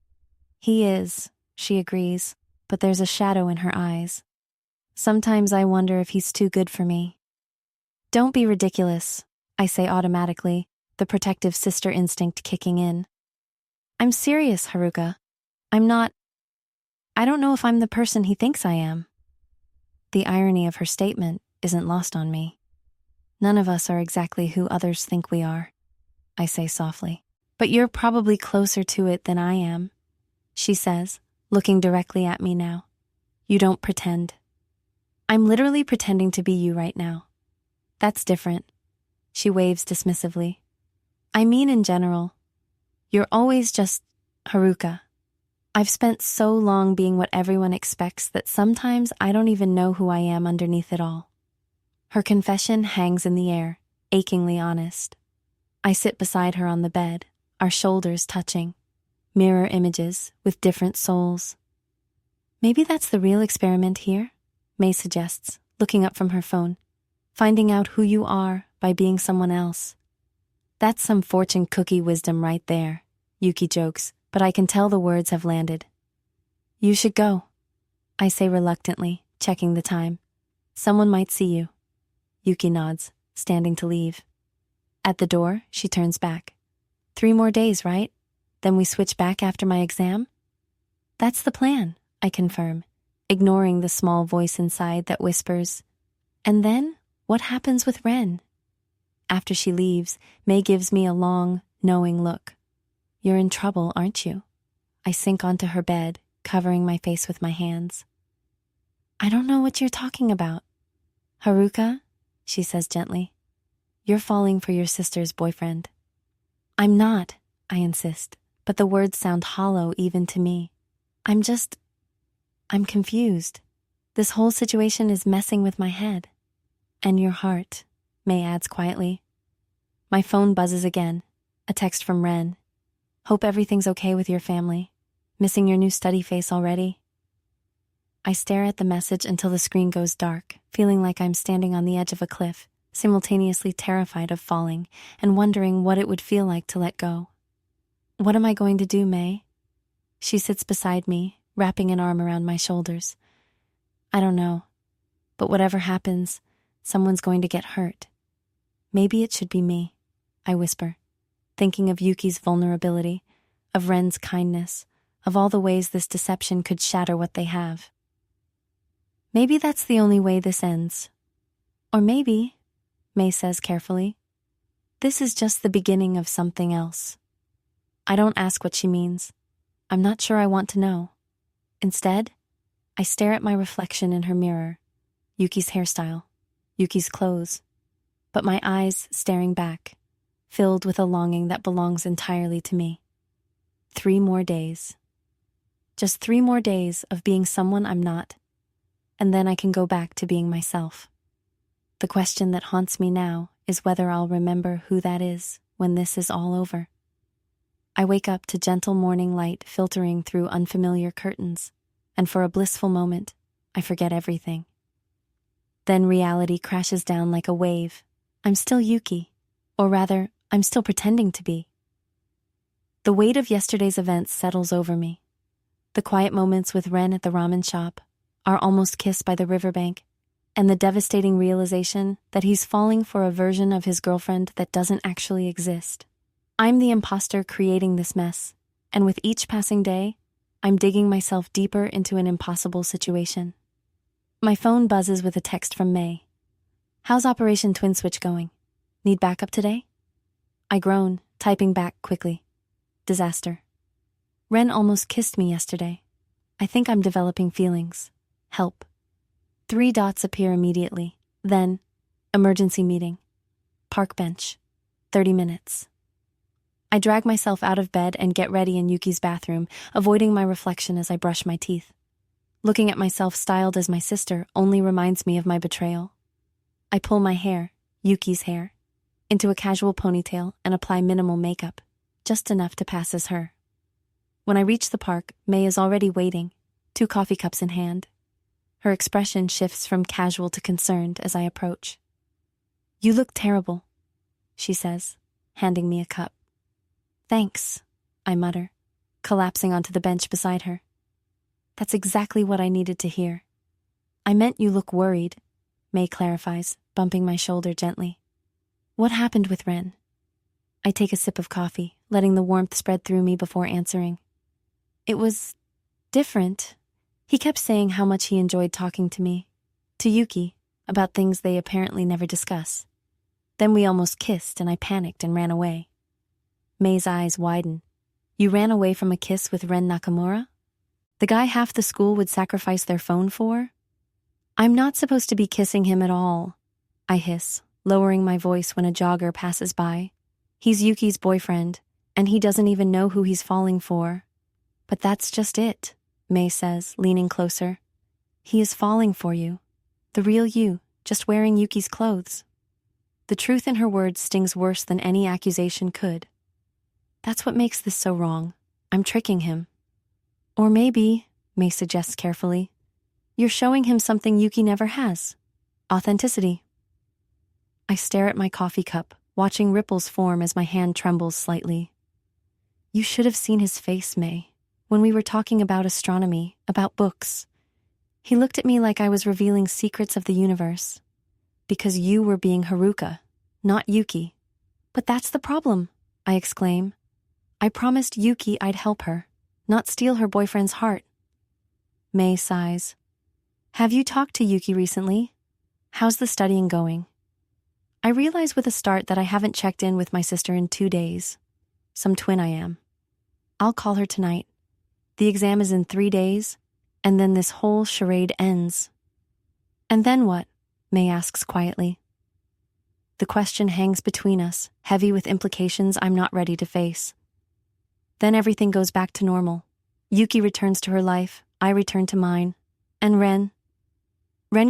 [SPEAKER 1] He is, she agrees, but there's a shadow in her eyes. Sometimes I wonder if he's too good for me. Don't be ridiculous, I say automatically, the protective sister instinct kicking in. I'm serious, Haruka. I don't know if I'm the person he thinks I am. The irony of her statement isn't lost on me. None of us are exactly who others think we are, I say softly. But you're probably closer to it than I am, she says, looking directly at me now. You don't pretend. I'm literally pretending to be you right now. That's different. She waves dismissively. I mean in general. You're always just Haruka. I've spent so long being what everyone expects that sometimes I don't even know who I am underneath it all. Her confession hangs in the air, achingly honest. I sit beside her on the bed, our shoulders touching. Mirror images with different souls. Maybe that's the real experiment here, May suggests, looking up from her phone. Finding out who you are by being someone else. That's some fortune cookie wisdom right there, Yuki jokes, but I can tell the words have landed. You should go, I say reluctantly, checking the time. Someone might see you. Yuki nods, standing to leave. At the door, she turns back. 3 more days, right? Then we switch back after my exam? That's the plan, I confirm, ignoring the small voice inside that whispers. And then, what happens with Ren? After she leaves, May gives me a long, knowing look. You're in trouble, aren't you? I sink onto her bed, covering my face with my hands. I don't know what you're talking about. Haruka, she says gently. You're falling for your sister's boyfriend. I'm not, I insist, but the words sound hollow even to me. I'm confused. This whole situation is messing with my head. And your heart, May adds quietly. My phone buzzes again, a text from Ren. Hope everything's okay with your family. Missing your new study face already? I stare at the message until the screen goes dark, feeling like I'm standing on the edge of a cliff, simultaneously terrified of falling and wondering what it would feel like to let go. What am I going to do, May? She sits beside me, wrapping an arm around my shoulders. I don't know, but whatever happens, someone's going to get hurt. Maybe it should be me, I whisper, thinking of Yuki's vulnerability, of Ren's kindness, of all the ways this deception could shatter what they have. Maybe that's the only way this ends. Or maybe, May says carefully, this is just the beginning of something else. I don't ask what she means. I'm not sure I want to know. Instead, I stare at my reflection in her mirror, Yuki's hairstyle, Yuki's clothes, but my eyes staring back, filled with a longing that belongs entirely to me. 3 more days. Just 3 more days of being someone I'm not, and then I can go back to being myself. The question that haunts me now is whether I'll remember who that is when this is all over. I wake up to gentle morning light filtering through unfamiliar curtains, and for a blissful moment, I forget everything. Then reality crashes down like a wave. I'm still Yuki, or rather, I'm still pretending to be. The weight of yesterday's events settles over me. The quiet moments with Ren at the ramen shop, our almost kiss by the riverbank, and the devastating realization that he's falling for a version of his girlfriend that doesn't actually exist. I'm the imposter creating this mess, and with each passing day, I'm digging myself deeper into an impossible situation. My phone buzzes with a text from May. How's Operation Twin Switch going? Need backup today? I groan, typing back quickly. Disaster. Ren almost kissed me yesterday. I think I'm developing feelings. Help. 3 dots appear immediately. Then, emergency meeting. Park bench. 30 minutes. I drag myself out of bed and get ready in Yuki's bathroom, avoiding my reflection as I brush my teeth. Looking at myself styled as my sister only reminds me of my betrayal. I pull my hair, Yuki's hair, into a casual ponytail and apply minimal makeup, just enough to pass as her. When I reach the park, May is already waiting, 2 coffee cups in hand. Her expression shifts from casual to concerned as I approach. You look terrible, she says, handing me a cup. Thanks, I mutter, collapsing onto the bench beside her. That's exactly what I needed to hear. I meant you look worried, May clarifies, bumping my shoulder gently. What happened with Ren? I take a sip of coffee, letting the warmth spread through me before answering. It was different. He kept saying how much he enjoyed talking to me, to Yuki, about things they apparently never discuss. Then we almost kissed and I panicked and ran away. May's eyes widen. You ran away from a kiss with Ren Nakamura? The guy half the school would sacrifice their phone for? I'm not supposed to be kissing him at all, I hiss, lowering my voice when a jogger passes by. He's Yuki's boyfriend, and he doesn't even know who he's falling for. But that's just it, May says, leaning closer. He is falling for you. The real you, just wearing Yuki's clothes. The truth in her words stings worse than any accusation could. That's what makes this so wrong. I'm tricking him. Or maybe, May suggests carefully, you're showing him something Yuki never has. Authenticity. I stare at my coffee cup, watching ripples form as my hand trembles slightly. You should have seen his face, May, when we were talking about astronomy, about books. He looked at me like I was revealing secrets of the universe. Because you were being Haruka, not Yuki. But that's the problem, I exclaim. I promised Yuki I'd help her, not steal her boyfriend's heart. May sighs. Have you talked to Yuki recently? How's the studying going? I realize with a start that I haven't checked in with my sister in 2 days. Some twin I am. I'll call her tonight. The exam is in 3 days, and then this whole charade ends. And then what? May asks quietly. The question hangs between us, heavy with implications I'm not ready to face. Then everything goes back to normal. Yuki returns to her life, I return to mine. And Ren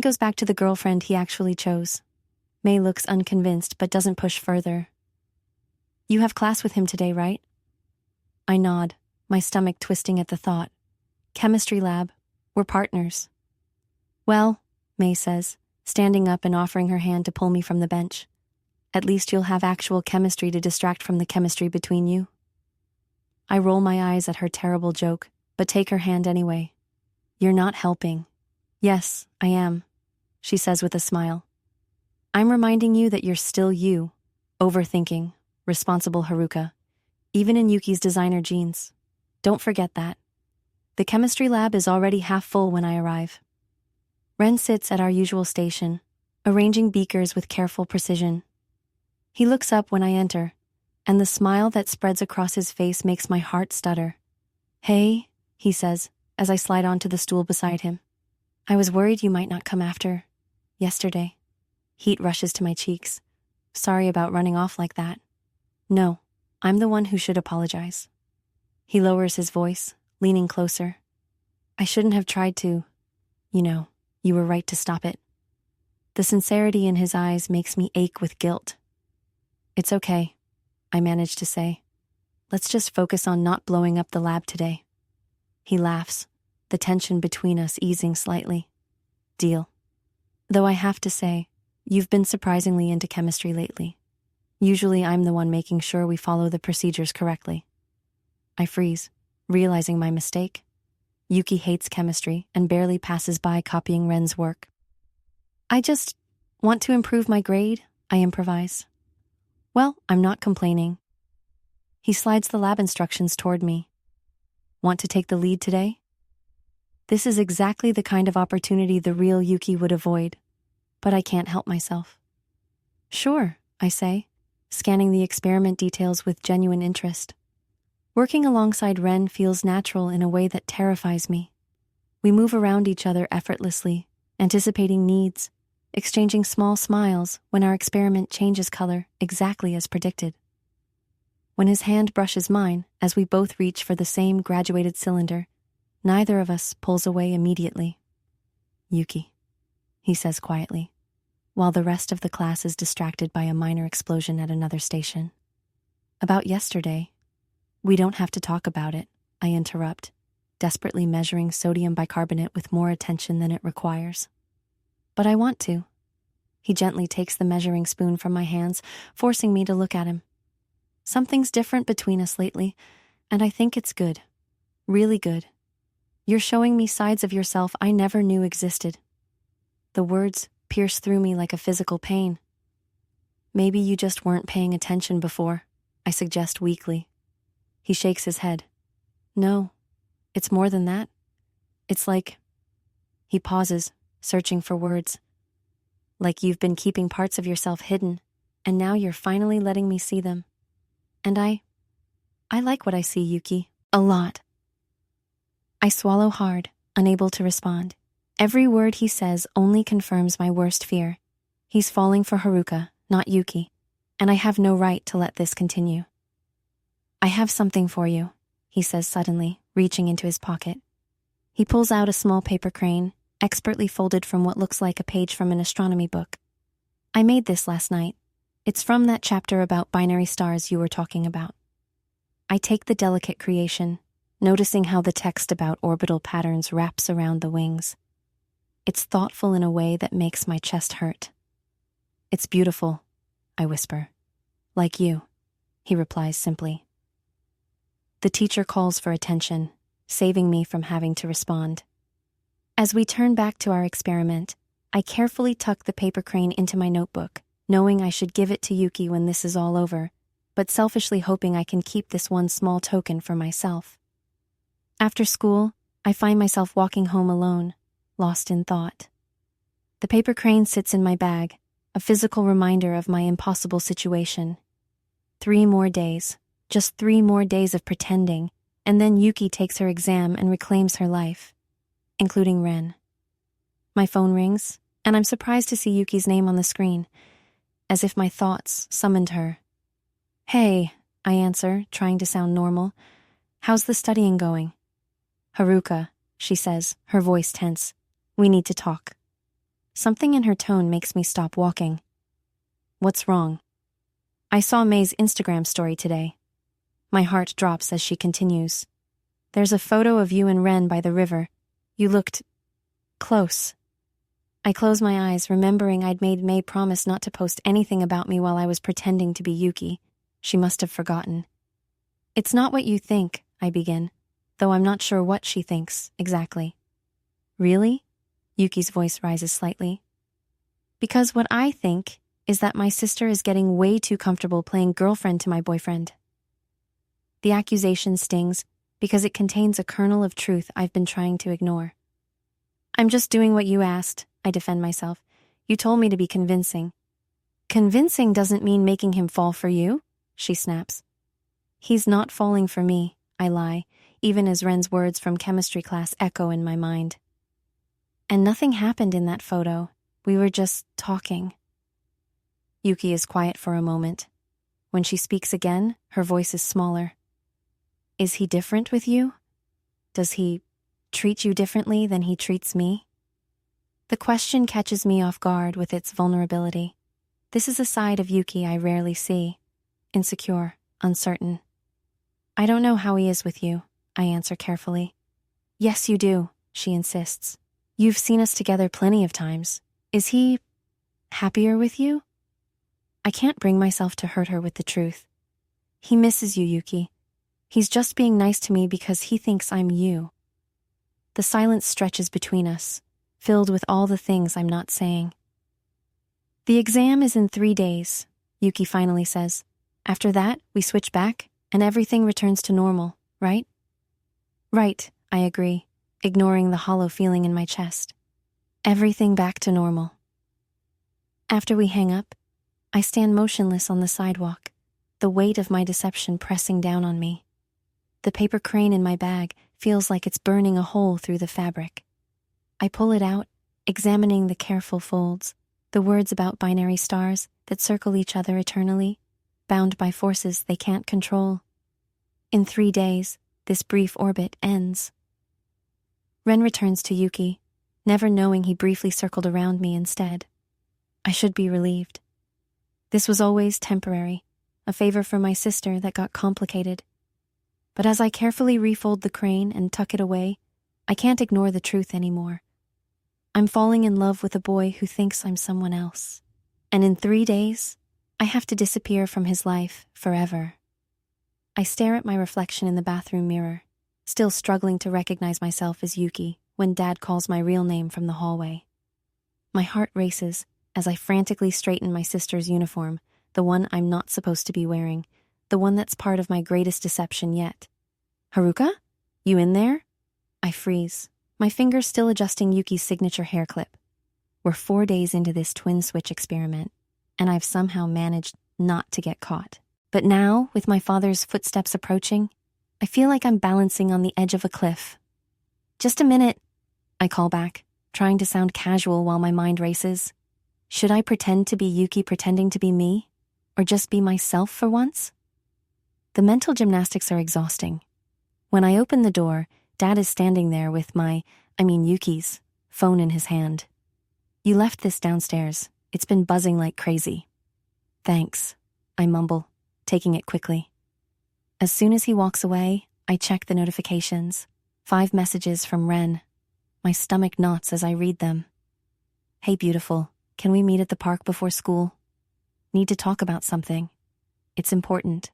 [SPEAKER 1] goes back to the girlfriend he actually chose. May looks unconvinced but doesn't push further. You have class with him today, right? I nod, my stomach twisting at the thought. Chemistry lab. We're partners. Well, May says, standing up and offering her hand to pull me from the bench. At least you'll have actual chemistry to distract from the chemistry between you. I roll my eyes at her terrible joke, but take her hand anyway. You're not helping. Yes, I am, she says with a smile. I'm reminding you that you're still you, overthinking, responsible Haruka, even in Yuki's designer jeans. Don't forget that. The chemistry lab is already half full when I arrive. Ren sits at our usual station, arranging beakers with careful precision. He looks up when I enter, and the smile that spreads across his face makes my heart stutter. Hey, he says, as I slide onto the stool beside him. I was worried you might not come after yesterday. Heat rushes to my cheeks. Sorry about running off like that. No, I'm the one who should apologize. He lowers his voice, leaning closer. I shouldn't have tried to. You were right to stop it. The sincerity in his eyes makes me ache with guilt. It's okay, I manage to say. Let's just focus on not blowing up the lab today. He laughs, the tension between us easing slightly. Deal. Though I have to say, you've been surprisingly into chemistry lately. Usually I'm the one making sure we follow the procedures correctly. I freeze, realizing my mistake. Yuki hates chemistry and barely passes by copying Ren's work. I just want to improve my grade, I improvise. Well, I'm not complaining. He slides the lab instructions toward me. Want to take the lead today? This is exactly the kind of opportunity the real Yuki would avoid, but I can't help myself. Sure, I say, scanning the experiment details with genuine interest. Working alongside Ren feels natural in a way that terrifies me. We move around each other effortlessly, anticipating needs, exchanging small smiles when our experiment changes color exactly as predicted. When his hand brushes mine, as we both reach for the same graduated cylinder, neither of us pulls away immediately. Yuki, he says quietly, while the rest of the class is distracted by a minor explosion at another station. About yesterday. We don't have to talk about it, I interrupt, desperately measuring sodium bicarbonate with more attention than it requires. But I want to. He gently takes the measuring spoon from my hands, forcing me to look at him. Something's different between us lately, and I think it's good. Really good. You're showing me sides of yourself I never knew existed. The words pierce through me like a physical pain. Maybe you just weren't paying attention before, I suggest weakly. He shakes his head. No, it's more than that. It's like... He pauses, searching for words. Like you've been keeping parts of yourself hidden, and now you're finally letting me see them. And I like what I see, Yuki. A lot. I swallow hard, unable to respond. Every word he says only confirms my worst fear. He's falling for Haruka, not Yuki, and I have no right to let this continue. I have something for you, he says suddenly, reaching into his pocket. He pulls out a small paper crane, expertly folded from what looks like a page from an astronomy book. I made this last night. It's from that chapter about binary stars you were talking about. I take the delicate creation, noticing how the text about orbital patterns wraps around the wings. It's thoughtful in a way that makes my chest hurt. It's beautiful, I whisper. Like you, he replies simply. The teacher calls for attention, saving me from having to respond. As we turn back to our experiment, I carefully tuck the paper crane into my notebook, knowing I should give it to Yuki when this is all over, but selfishly hoping I can keep this one small token for myself. After school, I find myself walking home alone, lost in thought. The paper crane sits in my bag, a physical reminder of my impossible situation. 3 more days, just 3 more days of pretending, and then Yuki takes her exam and reclaims her life, including Ren. My phone rings, and I'm surprised to see Yuki's name on the screen, as if my thoughts summoned her. Hey, I answer, trying to sound normal. How's the studying going? Haruka, she says, her voice tense. We need to talk. Something in her tone makes me stop walking. What's wrong? I saw May's Instagram story today. My heart drops as she continues. There's a photo of you and Ren by the river. You looked close. I close my eyes, remembering I'd made May promise not to post anything about me while I was pretending to be Yuki. She must have forgotten. It's not what you think, I begin, though I'm not sure what she thinks exactly. Really? Yuki's voice rises slightly. Because what I think is that my sister is getting way too comfortable playing girlfriend to my boyfriend. The accusation stings because it contains a kernel of truth I've been trying to ignore. I'm just doing what you asked, I defend myself. You told me to be convincing. Convincing doesn't mean making him fall for you, she snaps. He's not falling for me, I lie, even as Ren's words from chemistry class echo in my mind. And nothing happened in that photo. We were just talking. Yuki is quiet for a moment. When she speaks again, her voice is smaller. Is he different with you? Does he treat you differently than he treats me? The question catches me off guard with its vulnerability. This is a side of Yuki I rarely see. Insecure, uncertain. I don't know how he is with you, I answer carefully. Yes, you do, she insists. You've seen us together plenty of times. Is he happier with you? I can't bring myself to hurt her with the truth. He misses you, Yuki. He's just being nice to me because he thinks I'm you. The silence stretches between us, filled with all the things I'm not saying. The exam is in 3 days, Yuki finally says. After that, we switch back, and everything returns to normal, right? Right, I agree, ignoring the hollow feeling in my chest. Everything back to normal. After we hang up, I stand motionless on the sidewalk, the weight of my deception pressing down on me. The paper crane in my bag feels like it's burning a hole through the fabric. I pull it out, examining the careful folds, the words about binary stars that circle each other eternally, bound by forces they can't control. In 3 days, this brief orbit ends. Ren returns to Yuki, never knowing he briefly circled around me instead. I should be relieved. This was always temporary, a favor for my sister that got complicated. But as I carefully refold the crane and tuck it away, I can't ignore the truth anymore. I'm falling in love with a boy who thinks I'm someone else. And in 3 days, I have to disappear from his life forever. I stare at my reflection in the bathroom mirror, still struggling to recognize myself as Yuki when Dad calls my real name from the hallway. My heart races as I frantically straighten my sister's uniform, the one I'm not supposed to be wearing, the one that's part of my greatest deception yet. Haruka? You in there? I freeze, my fingers still adjusting Yuki's signature hair clip. We're 4 days into this twin switch experiment, and I've somehow managed not to get caught. But now, with my father's footsteps approaching, I feel like I'm balancing on the edge of a cliff. Just a minute, I call back, trying to sound casual while my mind races. Should I pretend to be Yuki pretending to be me? Or just be myself for once? The mental gymnastics are exhausting. When I open the door, Dad is standing there with Yuki's, phone in his hand. You left this downstairs. It's been buzzing like crazy. Thanks, I mumble, taking it quickly. As soon as he walks away, I check the notifications. 5 messages from Ren. My stomach knots as I read them. Hey beautiful, can we meet at the park before school? Need to talk about something. It's important.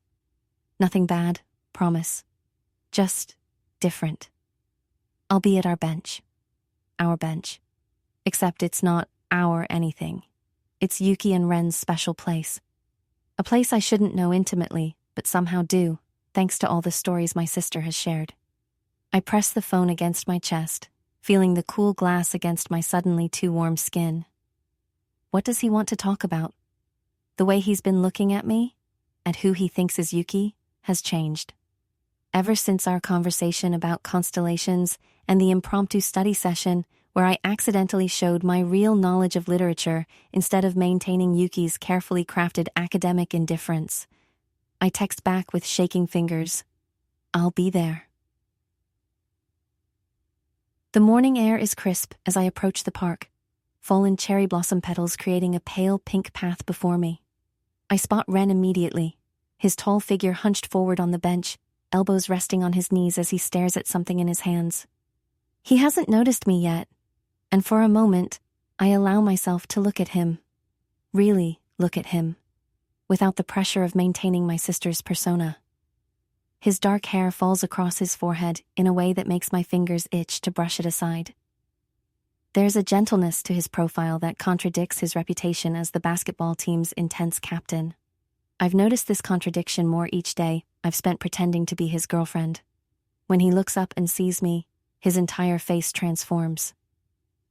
[SPEAKER 1] Nothing bad, promise. Just different. I'll be at our bench. Our bench. Except it's not our anything. It's Yuki and Ren's special place. A place I shouldn't know intimately, but somehow do, thanks to all the stories my sister has shared. I press the phone against my chest, feeling the cool glass against my suddenly too warm skin. What does he want to talk about? The way he's been looking at me, at who he thinks is Yuki, has changed. Ever since our conversation about constellations and the impromptu study session where I accidentally showed my real knowledge of literature instead of maintaining Yuki's carefully crafted academic indifference, I text back with shaking fingers, I'll be there. The morning air is crisp as I approach the park, fallen cherry blossom petals creating a pale pink path before me. I spot Ren immediately, his tall figure hunched forward on the bench, elbows resting on his knees as he stares at something in his hands. He hasn't noticed me yet, and for a moment, I allow myself to look at him. Really look at him, without the pressure of maintaining my sister's persona. His dark hair falls across his forehead in a way that makes my fingers itch to brush it aside. There's a gentleness to his profile that contradicts his reputation as the basketball team's intense captain. I've noticed this contradiction more each day I've spent pretending to be his girlfriend. When he looks up and sees me, his entire face transforms.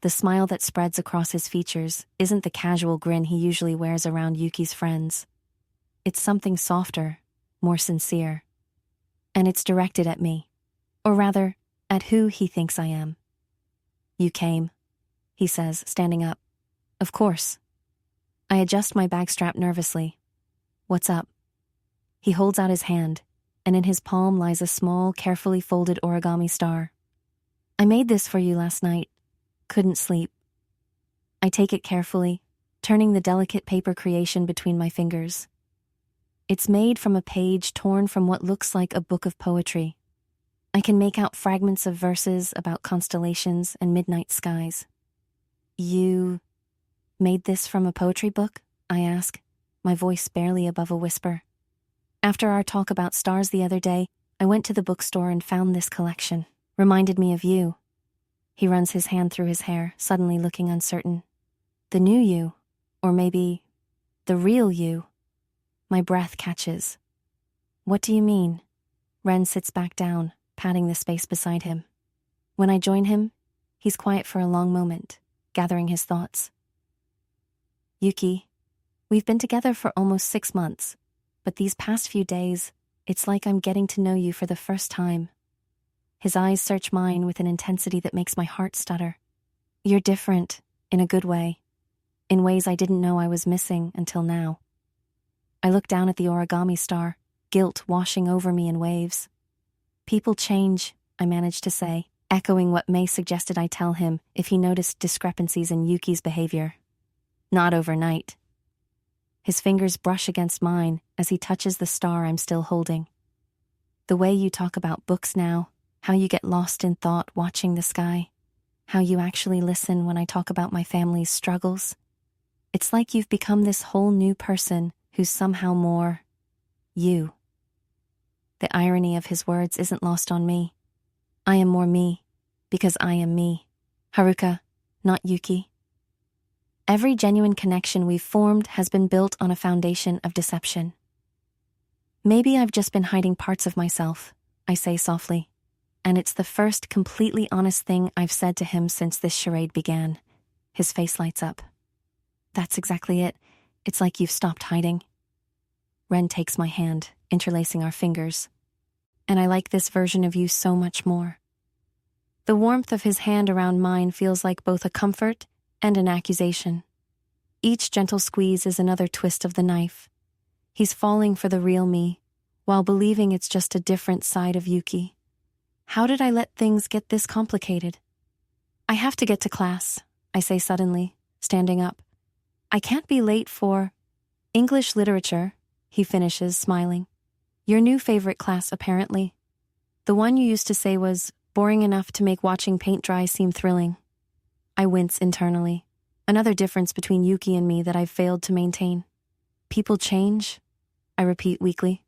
[SPEAKER 1] The smile that spreads across his features isn't the casual grin he usually wears around Yuki's friends. It's something softer, more sincere. And it's directed at me, or rather, at who he thinks I am. You came, he says, standing up. Of course. I adjust my bag strap nervously. What's up? He holds out his hand, and in his palm lies a small, carefully folded origami star. I made this for you last night. Couldn't sleep. I take it carefully, turning the delicate paper creation between my fingers. It's made from a page torn from what looks like a book of poetry. I can make out fragments of verses about constellations and midnight skies. You made this from a poetry book? I ask, my voice barely above a whisper. After our talk about stars the other day, I went to the bookstore and found this collection. Reminded me of you. He runs his hand through his hair, suddenly looking uncertain. The new you, or maybe the real you. My breath catches. What do you mean? Ren sits back down, patting the space beside him. When I join him, he's quiet for a long moment, gathering his thoughts. Yuki, we've been together for almost 6 months, but these past few days, it's like I'm getting to know you for the first time. His eyes search mine with an intensity that makes my heart stutter. You're different, in a good way, in ways I didn't know I was missing until now. I look down at the origami star, guilt washing over me in waves. People change, I managed to say, echoing what May suggested I tell him if he noticed discrepancies in Yuki's behavior. Not overnight. His fingers brush against mine as he touches the star I'm still holding. The way you talk about books now, how you get lost in thought watching the sky, how you actually listen when I talk about my family's struggles. It's like you've become this whole new person who's somehow more you. The irony of his words isn't lost on me. I am more me, because I am me. Haruka, not Yuki. Every genuine connection we've formed has been built on a foundation of deception. Maybe I've just been hiding parts of myself, I say softly, and it's the first completely honest thing I've said to him since this charade began. His face lights up. That's exactly it. It's like you've stopped hiding. Ren takes my hand, interlacing our fingers. And I like this version of you so much more. The warmth of his hand around mine feels like both a comfort and an accusation. Each gentle squeeze is another twist of the knife. He's falling for the real me, while believing it's just a different side of Yuki. How did I let things get this complicated? I have to get to class, I say suddenly, standing up. I can't be late for English literature, he finishes, smiling. Your new favorite class, apparently. The one you used to say was boring enough to make watching paint dry seem thrilling. I wince internally. Another difference between Yuki and me that I've failed to maintain. People change, I repeat weakly.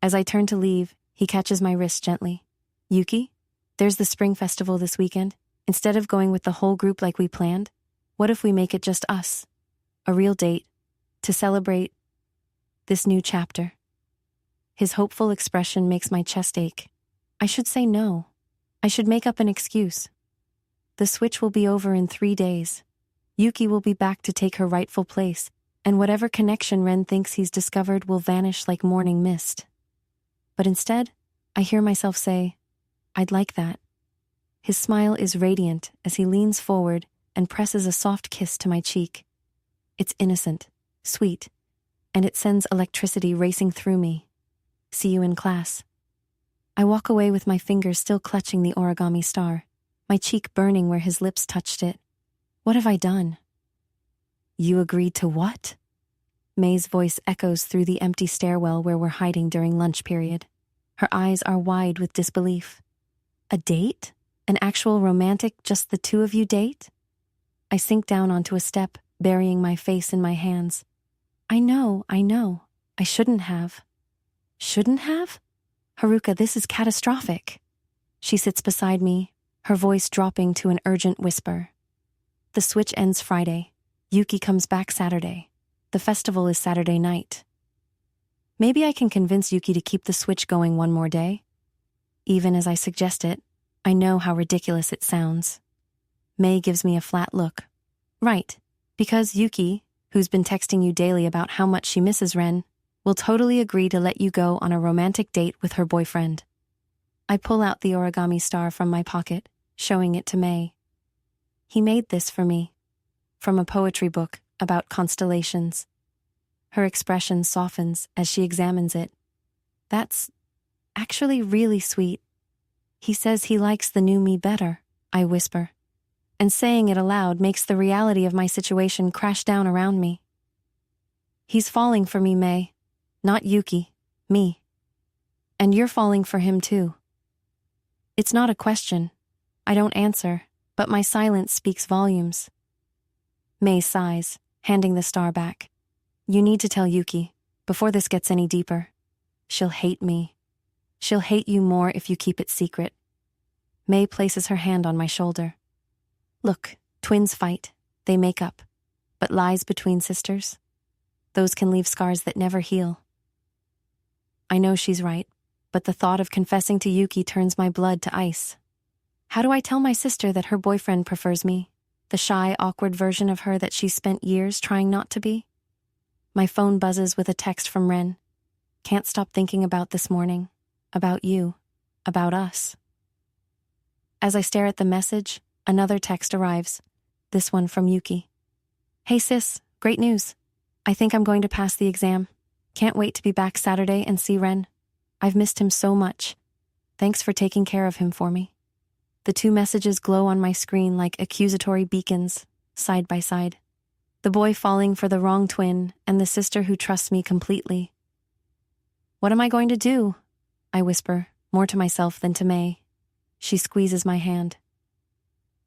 [SPEAKER 1] As I turn to leave, he catches my wrist gently. Yuki, there's the spring festival this weekend. Instead of going with the whole group like we planned, what if we make it just us? A real date, to celebrate this new chapter. His hopeful expression makes my chest ache. I should say no. I should make up an excuse. The switch will be over in 3 days. Yuki will be back to take her rightful place, and whatever connection Ren thinks he's discovered will vanish like morning mist. But instead, I hear myself say, I'd like that. His smile is radiant as he leans forward and presses a soft kiss to my cheek. It's innocent, sweet, and it sends electricity racing through me. See you in class. I walk away with my fingers still clutching the origami star, my cheek burning where his lips touched it. What have I done? You agreed to what? May's voice echoes through the empty stairwell where we're hiding during lunch period. Her eyes are wide with disbelief. A date? An actual romantic, just the two of you date? I sink down onto a step, burying my face in my hands. I know. I shouldn't have. Shouldn't have? Haruka, this is catastrophic. She sits beside me, her voice dropping to an urgent whisper. The switch ends Friday. Yuki comes back Saturday. The festival is Saturday night. Maybe I can convince Yuki to keep the switch going one more day. Even as I suggest it, I know how ridiculous it sounds. May gives me a flat look. Right, because Yuki, who's been texting you daily about how much she misses Ren, will totally agree to let you go on a romantic date with her boyfriend. I pull out the origami star from my pocket, showing it to May. He made this for me, from a poetry book about constellations. Her expression softens as she examines it. That's actually really sweet. He says he likes the new me better, I whisper. And saying it aloud makes the reality of my situation crash down around me. He's falling for me, May. Not Yuki, me. And you're falling for him too. It's not a question. I don't answer, but my silence speaks volumes. May sighs, handing the star back. You need to tell Yuki, before this gets any deeper. She'll hate me. She'll hate you more if you keep it secret. May places her hand on my shoulder. Look, twins fight. They make up. But lies between sisters? Those can leave scars that never heal. I know she's right, but the thought of confessing to Yuki turns my blood to ice. How do I tell my sister that her boyfriend prefers me? The shy, awkward version of her that she's spent years trying not to be? My phone buzzes with a text from Ren. Can't stop thinking about this morning. About you. About us. As I stare at the message, another text arrives. This one from Yuki. Hey sis, great news. I think I'm going to pass the exam. Can't wait to be back Saturday and see Ren. I've missed him so much. Thanks for taking care of him for me. The two messages glow on my screen like accusatory beacons, side by side. The boy falling for the wrong twin and the sister who trusts me completely. What am I going to do? I whisper, more to myself than to May. She squeezes my hand.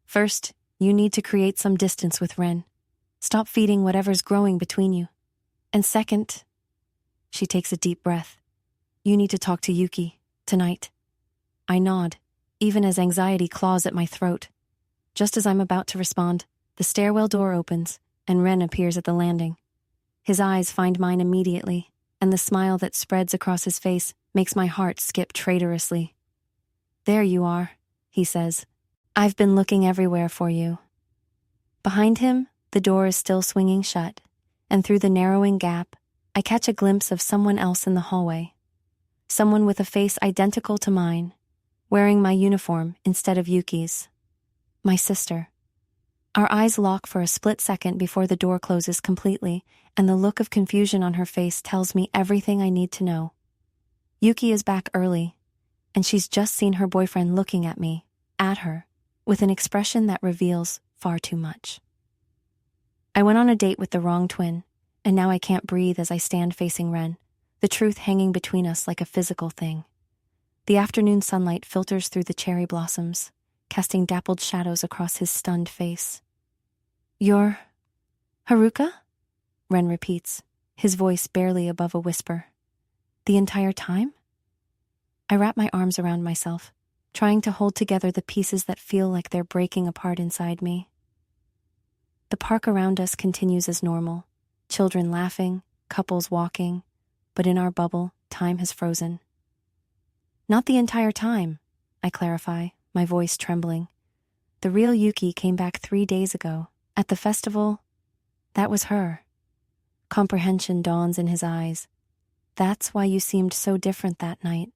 [SPEAKER 1] First, you need to create some distance with Ren. Stop feeding whatever's growing between you. And second, she takes a deep breath. You need to talk to Yuki, tonight. I nod, even as anxiety claws at my throat. Just as I'm about to respond, the stairwell door opens, and Ren appears at the landing. His eyes find mine immediately, and the smile that spreads across his face makes my heart skip traitorously. There you are, he says. I've been looking everywhere for you. Behind him, the door is still swinging shut, and through the narrowing gap, I catch a glimpse of someone else in the hallway. Someone with a face identical to mine, wearing my uniform instead of Yuki's. My sister. Our eyes lock for a split second before the door closes completely, and the look of confusion on her face tells me everything I need to know. Yuki is back early, and she's just seen her boyfriend looking at me, at her, with an expression that reveals far too much. I went on a date with the wrong twin, and now I can't breathe as I stand facing Ren, the truth hanging between us like a physical thing. The afternoon sunlight filters through the cherry blossoms, casting dappled shadows across his stunned face. You're Haruka? Ren repeats, his voice barely above a whisper. The entire time? I wrap my arms around myself, trying to hold together the pieces that feel like they're breaking apart inside me. The park around us continues as normal, children laughing, couples walking, but in our bubble, time has frozen. Not the entire time, I clarify, my voice trembling. The real Yuki came back 3 days ago. At the festival, that was her. Comprehension dawns in his eyes. That's why you seemed so different that night.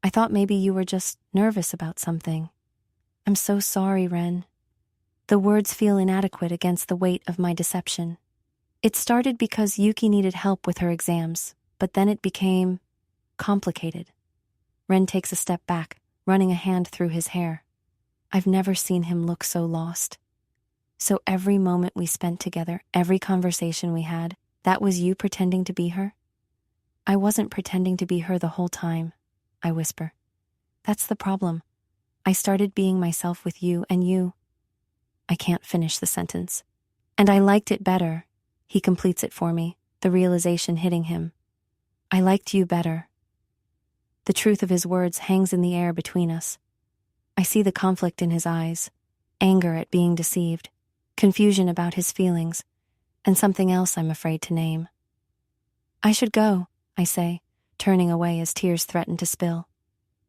[SPEAKER 1] I thought maybe you were just nervous about something. I'm so sorry, Ren. The words feel inadequate against the weight of my deception. It started because Yuki needed help with her exams, but then it became complicated. Ren takes a step back, running a hand through his hair. I've never seen him look so lost. So every moment we spent together, every conversation we had, that was you pretending to be her? I wasn't pretending to be her the whole time, I whisper. That's the problem. I started being myself with you and you. I can't finish the sentence. And I liked it better. He completes it for me, the realization hitting him. I liked you better. The truth of his words hangs in the air between us. I see the conflict in his eyes, anger at being deceived, confusion about his feelings, and something else I'm afraid to name. I should go, I say, turning away as tears threaten to spill.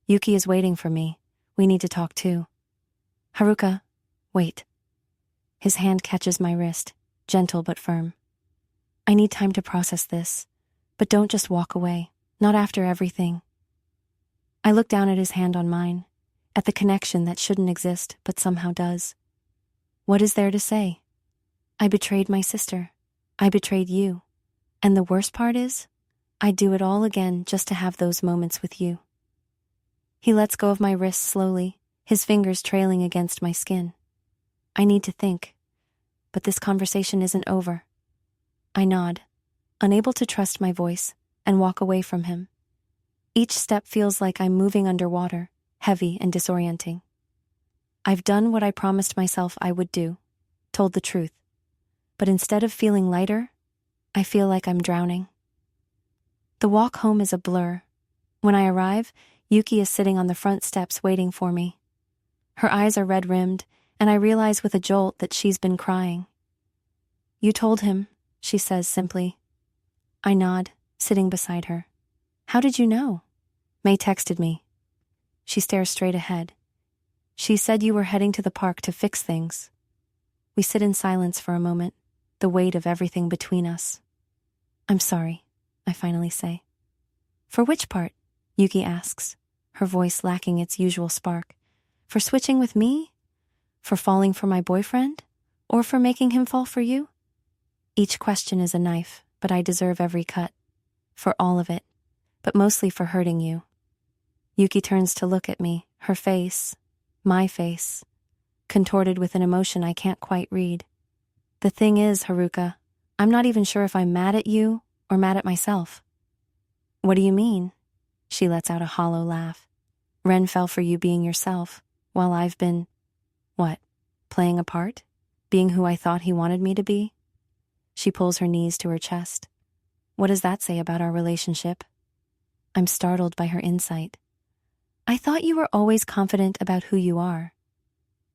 [SPEAKER 1] Yuki is waiting for me. We need to talk too. Haruka, wait. His hand catches my wrist, gentle but firm. I need time to process this, but don't just walk away, not after everything. I look down at his hand on mine, at the connection that shouldn't exist but somehow does. What is there to say? I betrayed my sister. I betrayed you. And the worst part is, I'd do it all again just to have those moments with you. He lets go of my wrist slowly, his fingers trailing against my skin. I need to think, but this conversation isn't over. I nod, unable to trust my voice, and walk away from him. Each step feels like I'm moving underwater, heavy and disorienting. I've done what I promised myself I would do, told the truth. But instead of feeling lighter, I feel like I'm drowning. The walk home is a blur. When I arrive, Yuki is sitting on the front steps waiting for me. Her eyes are red-rimmed, and I realize with a jolt that she's been crying. You told him, she says simply. I nod, sitting beside her. How did you know? May texted me. She stares straight ahead. She said you were heading to the park to fix things. We sit in silence for a moment, the weight of everything between us. I'm sorry, I finally say. For which part? Yuki asks, her voice lacking its usual spark. For switching with me? For falling for my boyfriend? Or for making him fall for you? Each question is a knife, but I deserve every cut. For all of it, but mostly for hurting you. Yuki turns to look at me, her face, my face, contorted with an emotion I can't quite read. The thing is, Haruka, I'm not even sure if I'm mad at you or mad at myself. What do you mean? She lets out a hollow laugh. Ren fell for you being yourself, while I've been, what, playing a part? Being who I thought he wanted me to be? She pulls her knees to her chest. What does that say about our relationship? I'm startled by her insight. I thought you were always confident about who you are.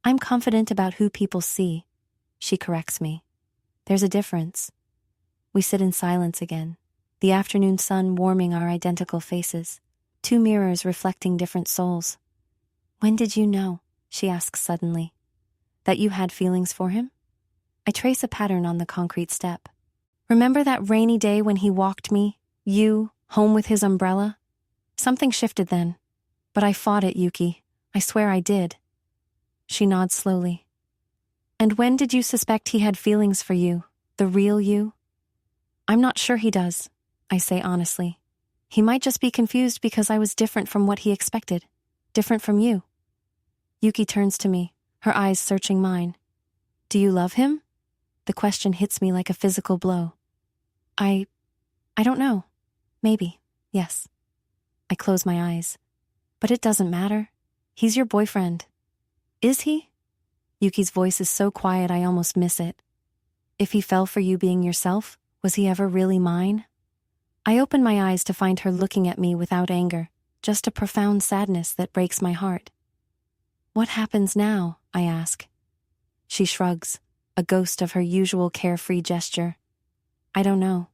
[SPEAKER 1] I'm confident about who people see. She corrects me. There's a difference. We sit in silence again, the afternoon sun warming our identical faces, two mirrors reflecting different souls. When did you know, she asks suddenly, that you had feelings for him? I trace a pattern on the concrete step. Remember that rainy day when he walked me, you, home with his umbrella? Something shifted then, but I fought it, Yuki. I swear I did. She nods slowly. And when did you suspect he had feelings for you, the real you? I'm not sure he does, I say honestly. He might just be confused because I was different from what he expected, different from you. Yuki turns to me, her eyes searching mine. Do you love him? The question hits me like a physical blow. I don't know. Maybe, yes. I close my eyes. But it doesn't matter. He's your boyfriend. Is he? Yuki's voice is so quiet I almost miss it. If he fell for you being yourself, was he ever really mine? I open my eyes to find her looking at me without anger, just a profound sadness that breaks my heart. What happens now? I ask. She shrugs, a ghost of her usual carefree gesture. I don't know,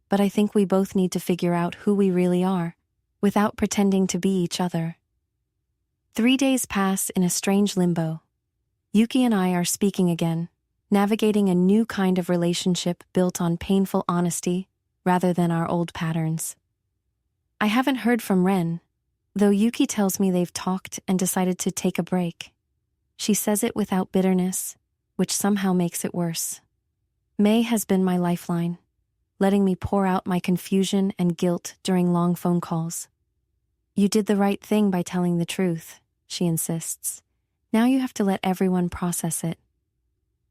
[SPEAKER 1] but I think we both need to figure out who we really are, without pretending to be each other. 3 days pass in a strange limbo. Yuki and I are speaking again, navigating a new kind of relationship built on painful honesty rather than our old patterns. I haven't heard from Ren, though Yuki tells me they've talked and decided to take a break. She says it without bitterness, which somehow makes it worse. May has been my lifeline, letting me pour out my confusion and guilt during long phone calls. You did the right thing by telling the truth, she insists. Now you have to let everyone process it.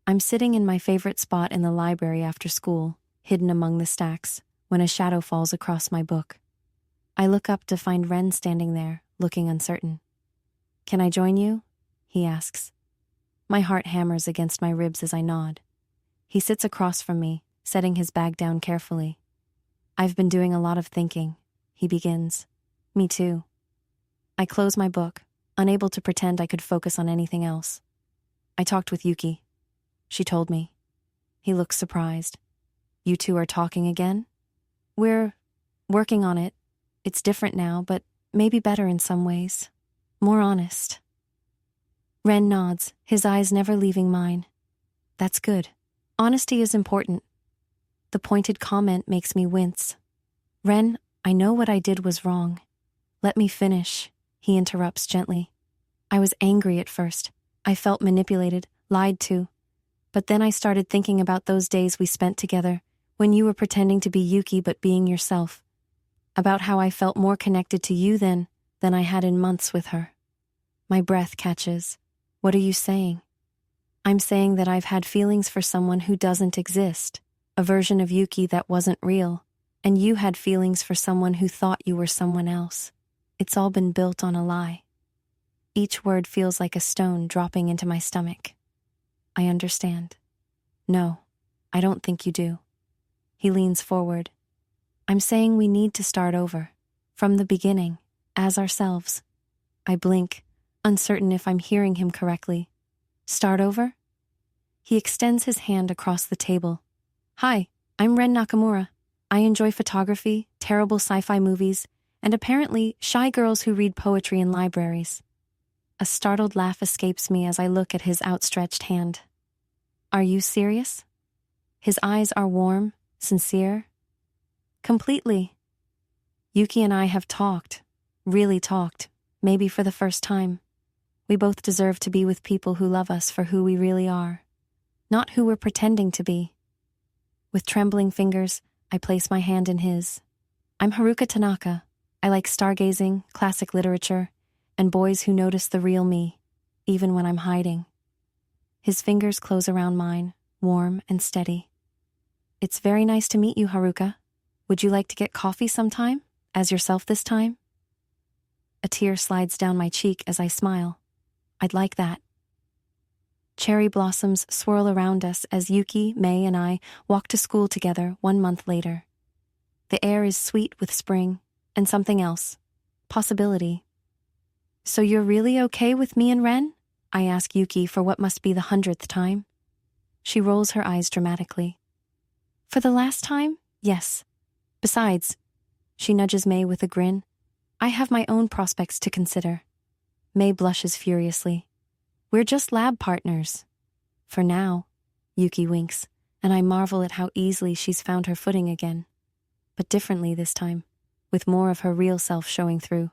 [SPEAKER 1] I'm sitting in my favorite spot in the library after school, hidden among the stacks, when a shadow falls across my book. I look up to find Ren standing there, looking uncertain. Can I join you? He asks. My heart hammers against my ribs as I nod. He sits across from me, setting his bag down carefully. I've been doing a lot of thinking, he begins. Me too. I close my book, unable to pretend I could focus on anything else. I talked with Yuki. She told me. He looks surprised. You two are talking again? We're working on it. It's different now, but maybe better in some ways. More honest. Ren nods, his eyes never leaving mine. That's good. Honesty is important. The pointed comment makes me wince. Ren, I know what I did was wrong. Let me finish, he interrupts gently. I was angry at first. I felt manipulated, lied to. But then I started thinking about those days we spent together, when you were pretending to be Yuki but being yourself. About how I felt more connected to you then than I had in months with her. My breath catches. What are you saying? I'm saying that I've had feelings for someone who doesn't exist, a version of Yuki that wasn't real, and you had feelings for someone who thought you were someone else. It's all been built on a lie. Each word feels like a stone dropping into my stomach. I understand. No, I don't think you do. He leans forward. I'm saying we need to start over, from the beginning, as ourselves. I blink, uncertain if I'm hearing him correctly. Start over? He extends his hand across the table. Hi, I'm Ren Nakamura. I enjoy photography, terrible sci-fi movies, and apparently shy girls who read poetry in libraries. A startled laugh escapes me as I look at his outstretched hand. Are you serious? His eyes are warm, sincere. Completely. Yuki and I have talked, really talked, maybe for the first time. We both deserve to be with people who love us for who we really are, not who we're pretending to be. With trembling fingers, I place my hand in his. I'm Haruka Tanaka. I like stargazing, classic literature, and boys who notice the real me, even when I'm hiding. His fingers close around mine, warm and steady. It's very nice to meet you, Haruka. Would you like to get coffee sometime, as yourself this time? A tear slides down my cheek as I smile. I'd like that. Cherry blossoms swirl around us as Yuki, May, and I walk to school together 1 month later. The air is sweet with spring and something else. Possibility. So you're really okay with me and Ren? I ask Yuki for what must be the 100th time. She rolls her eyes dramatically. For the last time? Yes. Besides, she nudges May with a grin, I have my own prospects to consider. May blushes furiously. We're just lab partners. For now, Yuki winks, and I marvel at how easily she's found her footing again. But differently this time, with more of her real self showing through.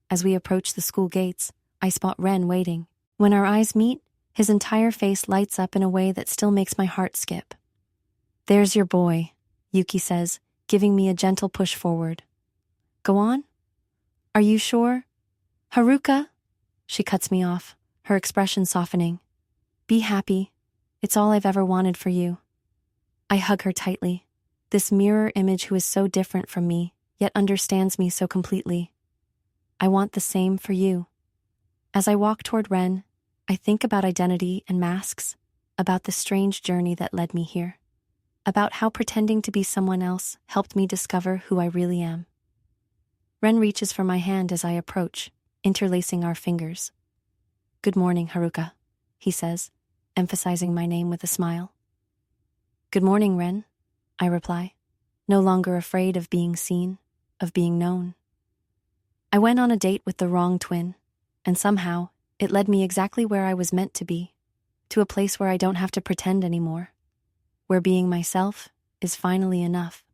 [SPEAKER 1] As we approach the school gates, I spot Ren waiting. When our eyes meet, his entire face lights up in a way that still makes my heart skip. There's your boy, Yuki says, giving me a gentle push forward. Go on? Are you sure? Haruka? She cuts me off, her expression softening. Be happy. It's all I've ever wanted for you. I hug her tightly. This mirror image who is so different from me, yet understands me so completely. I want the same for you. As I walk toward Ren, I think about identity and masks, about the strange journey that led me here, about how pretending to be someone else helped me discover who I really am. Ren reaches for my hand as I approach, interlacing our fingers. Good morning, Haruka, he says, emphasizing my name with a smile. Good morning, Ren, I reply, no longer afraid of being seen, of being known. I went on a date with the wrong twin, and somehow it led me exactly where I was meant to be, to a place where I don't have to pretend anymore, where being myself is finally enough.